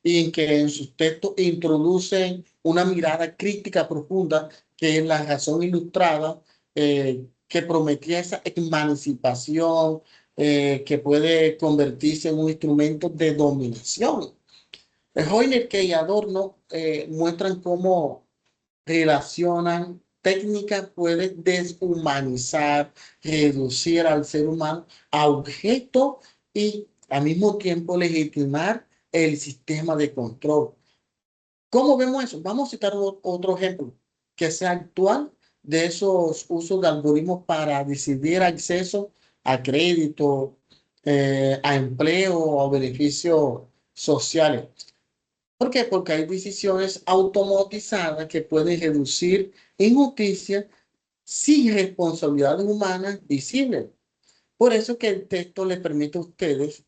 y en que en sus textos introducen una mirada crítica profunda que es la razón ilustrada, que prometía esa emancipación, que puede convertirse en un instrumento de dominación. Hoyner y Adorno muestran cómo relacionan técnicas puede deshumanizar, reducir al ser humano a objeto y al mismo tiempo legitimar el sistema de control. ¿Cómo vemos eso? Vamos a citar otro ejemplo que sea actual de esos usos de algoritmos para decidir acceso a crédito, a empleo o beneficios sociales. ¿Por qué? Porque hay decisiones automatizadas que pueden reducir injusticia sin responsabilidades humanas visibles. Por eso que el texto les permite a ustedes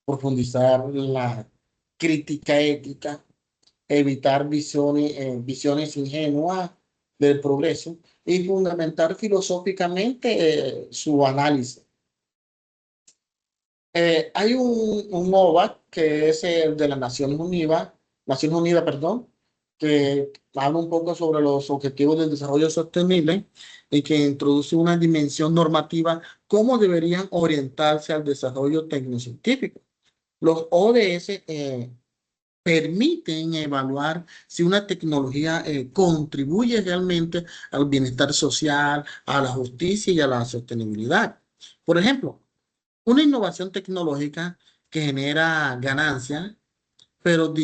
profundizar la crítica ética, evitar visiones ingenuas del progreso y fundamentar filosóficamente su análisis. Hay un OVA que es el de las Naciones Unidas, perdón, que habla un poco sobre los objetivos del desarrollo sostenible y que introduce una dimensión normativa, cómo deberían orientarse al desarrollo tecnocientífico. Los ODS permiten evaluar si una tecnología contribuye realmente al bienestar social, a la justicia y a la sostenibilidad. Por ejemplo, una innovación tecnológica que genera ganancia, pero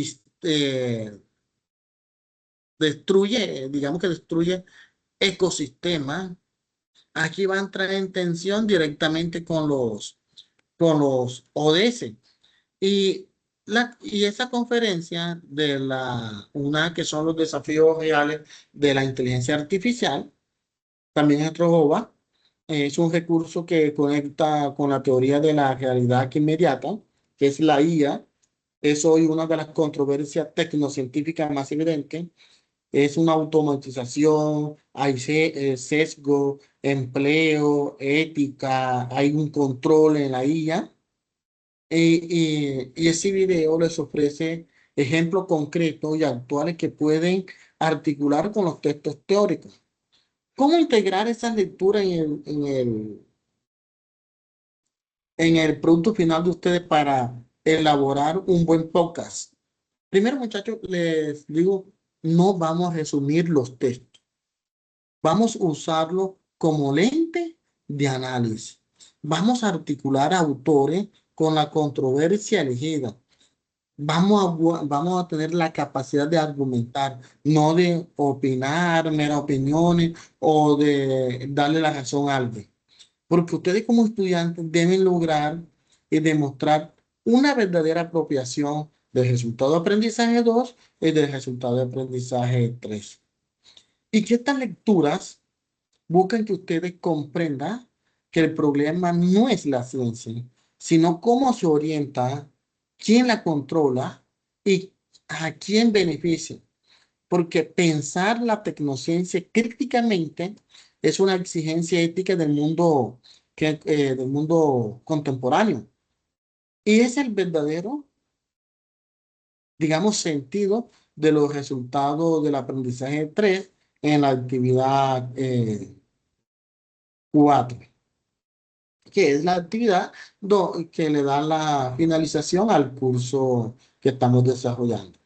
destruye, digamos que destruye ecosistemas. Aquí va a entrar en tensión directamente con los ODS. Y, y esa conferencia de una que son los desafíos reales de la inteligencia artificial, también es otro OVA, es un recurso que conecta con la teoría de la realidad inmediata, que es la IA. Es hoy una de las controversias tecnocientíficas más evidentes. Es una automatización, hay sesgo, empleo, ética, hay un control en la IA. Y ese video les ofrece ejemplos concretos y actuales que pueden articular con los textos teóricos. ¿Cómo integrar esas lecturas en el producto final de ustedes para elaborar un buen podcast? Primero, muchachos, les digo, no vamos a resumir los textos. Vamos a usarlo como lente de análisis. Vamos a articular autores con la controversia elegida. Vamos a tener la capacidad de argumentar, no de opinar, meras opiniones o de darle la razón a alguien. Porque ustedes como estudiantes deben lograr y demostrar una verdadera apropiación del resultado de aprendizaje 2 y del resultado de aprendizaje 3. Y que estas lecturas buscan que ustedes comprendan que el problema no es la ciencia, sino cómo se orienta quién la controla y a quién beneficia. Porque pensar la tecnociencia críticamente es una exigencia ética del mundo contemporáneo. Y es el verdadero, digamos, sentido de los resultados del aprendizaje 3 en la actividad 4, que es la actividad que le da la finalización al curso que estamos desarrollando.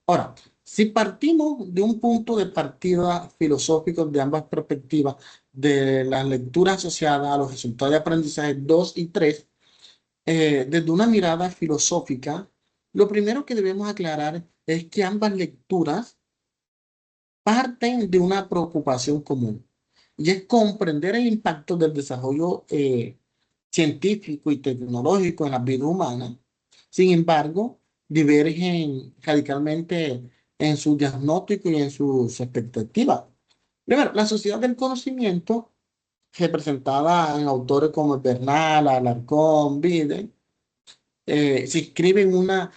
Ahora, si partimos de un punto de partida filosófico de ambas perspectivas, de las lecturas asociadas a los resultados de aprendizaje 2 y 3, desde una mirada filosófica, lo primero que debemos aclarar es que ambas lecturas parten de una preocupación común, y es comprender el impacto del desarrollo científico y tecnológico en la vida humana. Sin embargo, divergen radicalmente en su diagnóstico y en sus expectativas. Primero, la sociedad del conocimiento, representada en autores como Bernal, Alarcón, Biden, se inscribe en una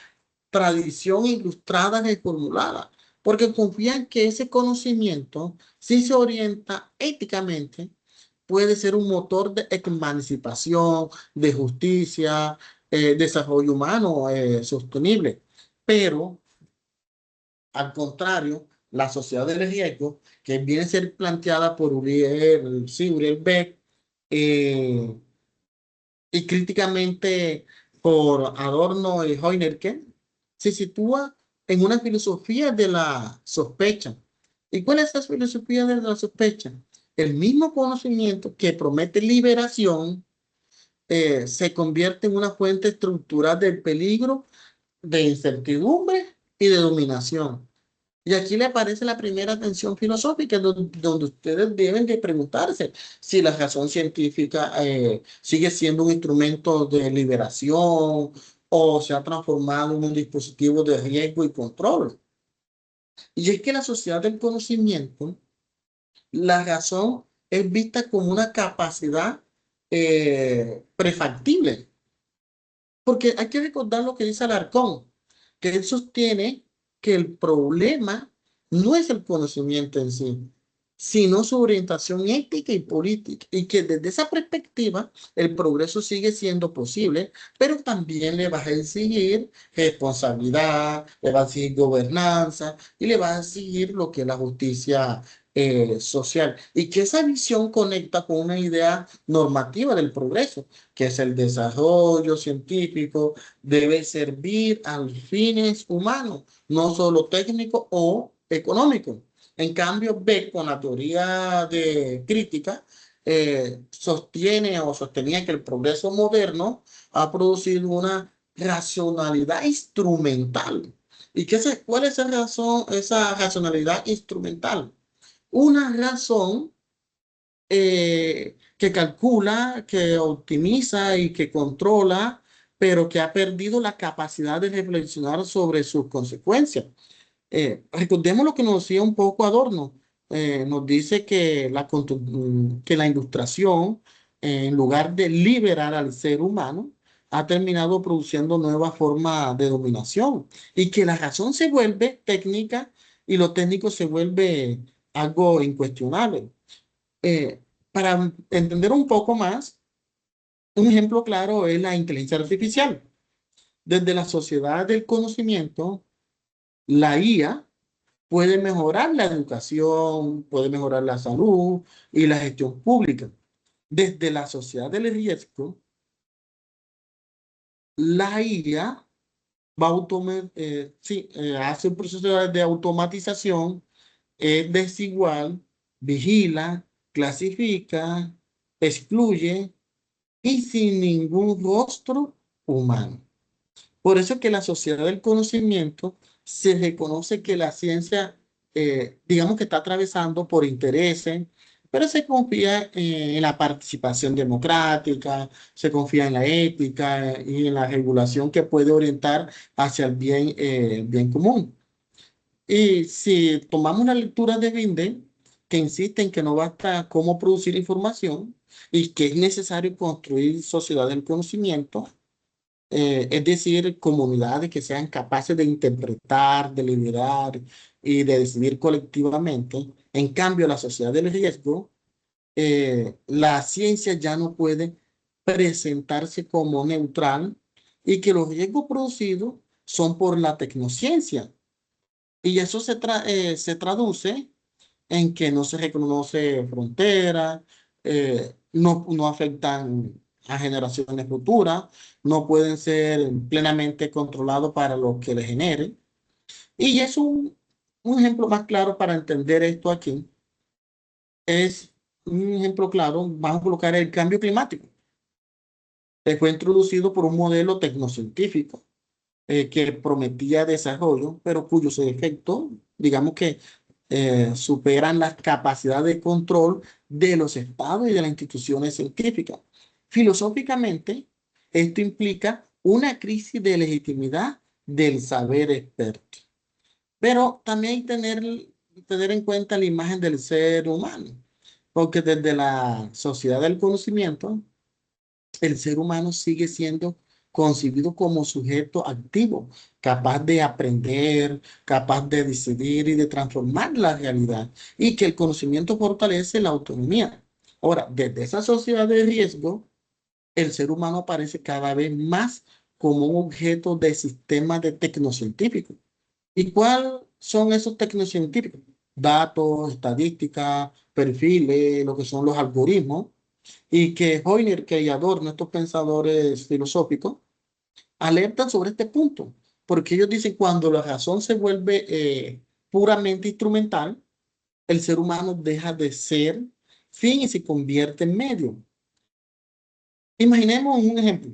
tradición ilustrada reformulada, porque confían que ese conocimiento, si se orienta éticamente, puede ser un motor de emancipación, de justicia, desarrollo humano sostenible. Pero, al contrario, la sociedad del riesgo, que viene a ser planteada por Uriel Beck, eh, y críticamente por Adorno y Heinrich, se sitúa en una filosofía de la sospecha. ¿Y cuál es esa filosofía de la sospecha? El mismo conocimiento que promete liberación se convierte en una fuente estructural del peligro, de incertidumbre y de dominación. Y aquí le aparece la primera tensión filosófica, donde ustedes deben de preguntarse si la razón científica sigue siendo un instrumento de liberación o se ha transformado en un dispositivo de riesgo y control. Y es que la sociedad del conocimiento, la razón es vista como una capacidad prefactible. Porque hay que recordar lo que dice Alarcón, que él sostiene que el problema no es el conocimiento en sí, sino su orientación ética y política, y que desde esa perspectiva el progreso sigue siendo posible, pero también le va a exigir responsabilidad, le va a exigir gobernanza y le va a exigir lo que es la justicia social, y que esa visión conecta con una idea normativa del progreso, que es el desarrollo científico, debe servir a los fines humanos, no solo técnicos o económicos. En cambio, Beck, con la teoría de crítica, sostiene o sostenía que el progreso moderno ha producido una racionalidad instrumental. ¿Y cuál es esa racionalidad instrumental? Una razón que calcula, que optimiza y que controla, pero que ha perdido la capacidad de reflexionar sobre sus consecuencias. Recordemos lo que nos decía un poco Adorno. Nos dice que que la ilustración, en lugar de liberar al ser humano, ha terminado produciendo nuevas formas de dominación, y que la razón se vuelve técnica y lo técnico se vuelve algo incuestionable. Eh, para entender un poco más, un ejemplo claro es la inteligencia artificial. Desde la sociedad del conocimiento, la IA puede mejorar la educación, puede mejorar la salud y la gestión pública. Desde la sociedad del riesgo, la IA va a hace un proceso de automatización, es desigual, vigila, clasifica, excluye y sin ningún rostro humano. Por eso que la sociedad del conocimiento se reconoce que la ciencia, digamos que está atravesando por intereses, pero se confía en la participación democrática, se confía en la ética y en la regulación que puede orientar hacia el bien común. Y si tomamos una lectura de Binden, que insiste en que no basta cómo producir información y que es necesario construir sociedad del conocimiento, es decir, comunidades que sean capaces de interpretar, de liderar y de decidir colectivamente. En cambio, la sociedad del riesgo, la ciencia ya no puede presentarse como neutral y que los riesgos producidos son por la tecnociencia. Y eso se traduce en que no se reconoce frontera, no afectan a generaciones futuras, no pueden ser plenamente controlados para lo que les genere. Y es un ejemplo más claro para entender esto aquí. Es un ejemplo claro, vamos a colocar el cambio climático. Fue introducido por un modelo tecnocientífico que prometía desarrollo, pero cuyos efectos, digamos que superan las capacidades de control de los estados y de las instituciones científicas. Filosóficamente, esto implica una crisis de legitimidad del saber experto, pero también hay que tener en cuenta la imagen del ser humano, porque desde la sociedad del conocimiento, el ser humano sigue siendo concebido como sujeto activo, capaz de aprender, capaz de decidir y de transformar la realidad, y que el conocimiento fortalece la autonomía. Ahora, desde esa sociedad de riesgo, el ser humano aparece cada vez más como un objeto de sistemas de tecnocientíficos. ¿Y cuáles son esos tecnocientíficos? Datos, estadísticas, perfiles, lo que son los algoritmos y que Hoyner, que Adorno, estos pensadores filosóficos, alertan sobre este punto, porque ellos dicen cuando la razón se vuelve puramente instrumental, el ser humano deja de ser fin y se convierte en medio. Imaginemos un ejemplo.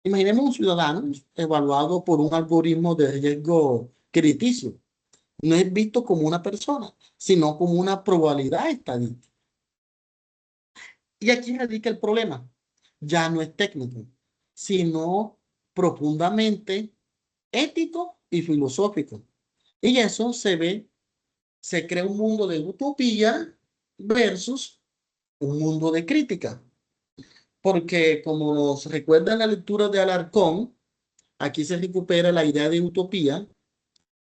Imaginemos un ciudadano evaluado por un algoritmo de riesgo crediticio. No es visto como una persona, sino como una probabilidad estadística. Y aquí radica el problema. Ya no es técnico, sino profundamente ético y filosófico. Y eso se crea un mundo de utopía versus un mundo de crítica. Porque como nos recuerda la lectura de Alarcón, aquí se recupera la idea de utopía,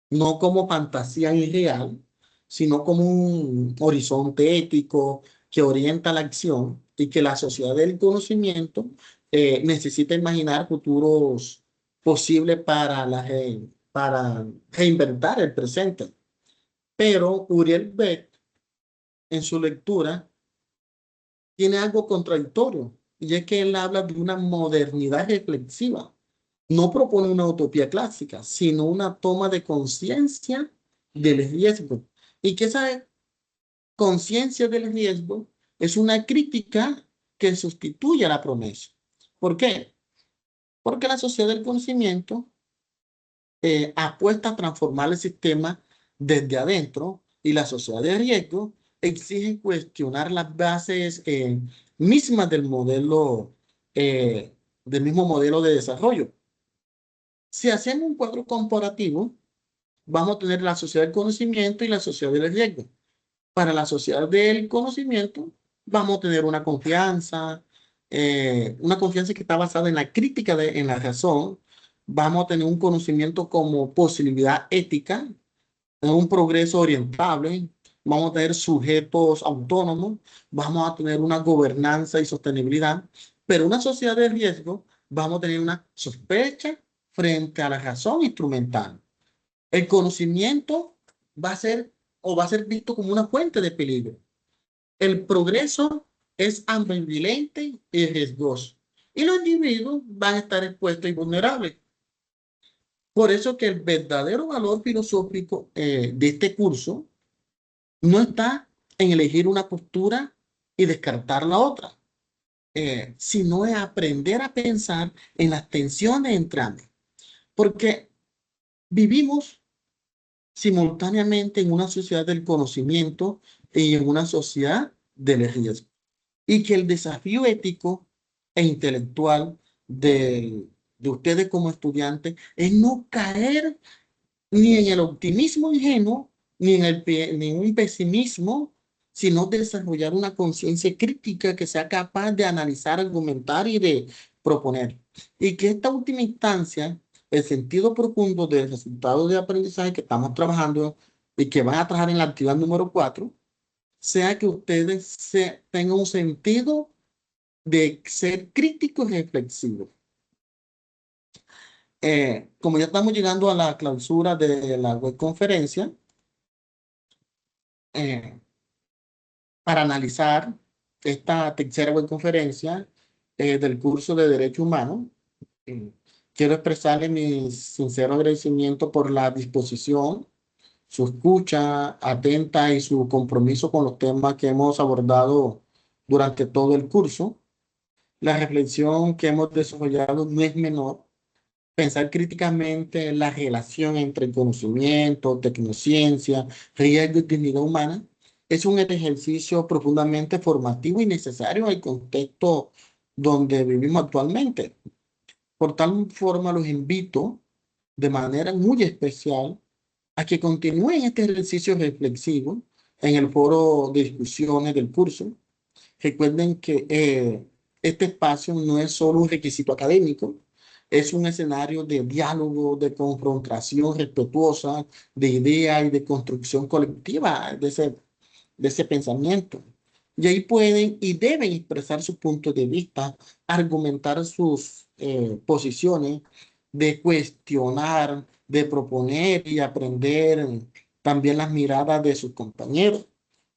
no como fantasía irreal, sino como un horizonte ético que orienta la acción y que la sociedad del conocimiento necesita imaginar futuros posibles para reinventar el presente. Pero Uriel Beck, en su lectura, tiene algo contradictorio, y es que él habla de una modernidad reflexiva. No propone una utopía clásica, sino una toma de conciencia del riesgo. Y que esa conciencia del riesgo es una crítica que sustituye a la promesa. ¿Por qué? Porque la sociedad del conocimiento apuesta a transformar el sistema desde adentro y la sociedad de riesgo exige cuestionar las bases mismas del mismo modelo de desarrollo. Si hacemos un cuadro comparativo, vamos a tener la sociedad del conocimiento y la sociedad del riesgo. Para la sociedad del conocimiento, vamos a tener una confianza que está basada en la crítica en la razón. Vamos a tener un conocimiento como posibilidad ética, un progreso orientable. Vamos a tener sujetos autónomos. Vamos a tener una gobernanza y sostenibilidad. Pero una sociedad de riesgo, vamos a tener una sospecha frente a la razón instrumental. El conocimiento va a ser va a ser visto como una fuente de peligro. El progreso es ambivalente y riesgoso. Y los individuos van a estar expuestos y vulnerables. Por eso que el verdadero valor filosófico de este curso no está en elegir una postura y descartar la otra, sino en aprender a pensar en las tensiones entre ambas. Porque vivimos simultáneamente en una sociedad del conocimiento y en una sociedad del riesgo. Y que el desafío ético e intelectual de ustedes como estudiantes es no caer ni en el optimismo ingenuo, ni en un pesimismo, sino desarrollar una conciencia crítica que sea capaz de analizar, argumentar proponer. Y que esta última instancia, el sentido profundo del resultado de aprendizaje que estamos trabajando y que van a trabajar en la actividad número 4, sea que ustedes tengan un sentido de ser críticos y reflexivos. Como ya estamos llegando a la clausura de la webconferencia, eh, para analizar esta tercera webconferencia del curso de Derecho Humano, eh, quiero expresarle mi sincero agradecimiento por la disposición, su escucha atenta y su compromiso con los temas que hemos abordado durante todo el curso. La reflexión que hemos desarrollado no es menor. Pensar críticamente en la relación entre conocimiento, tecnociencia, riesgo y dignidad humana es un ejercicio profundamente formativo y necesario en el contexto donde vivimos actualmente. Por tal forma, los invito de manera muy especial a que continúen este ejercicio reflexivo en el foro de discusiones del curso. Recuerden que este espacio no es solo un requisito académico, es un escenario de diálogo, de confrontación respetuosa, de idea y de construcción colectiva de ese pensamiento. Y ahí pueden y deben expresar su punto de vista, argumentar sus posiciones, de cuestionar, de proponer y aprender también las miradas de sus compañeros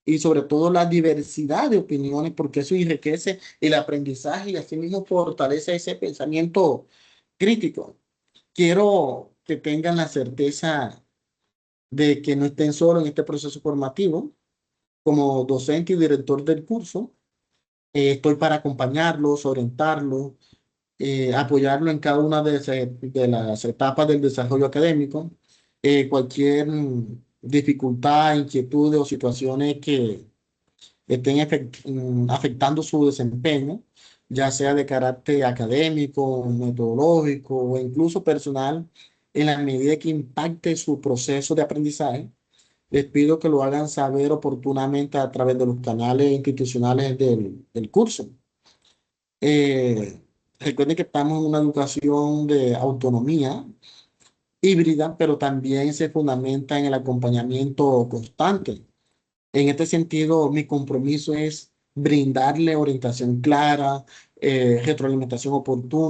y sobre todo la diversidad de opiniones, porque eso enriquece el aprendizaje y asimismo fortalece ese pensamiento crítico. Quiero que tengan la certeza de que no estén solos en este proceso formativo. Como docente y director del curso, estoy para acompañarlos, orientarlos, apoyarlo en cada una de las etapas del desarrollo académico. Cualquier dificultad, inquietud o situaciones que estén afectando su desempeño, ya sea de carácter académico, metodológico o incluso personal, en la medida que impacte su proceso de aprendizaje. Les pido que lo hagan saber oportunamente a través de los canales institucionales del curso. Eh, Recuerden que estamos en una educación de autonomía híbrida, pero también se fundamenta en el acompañamiento constante. En este sentido, mi compromiso es brindarle orientación clara, retroalimentación oportuna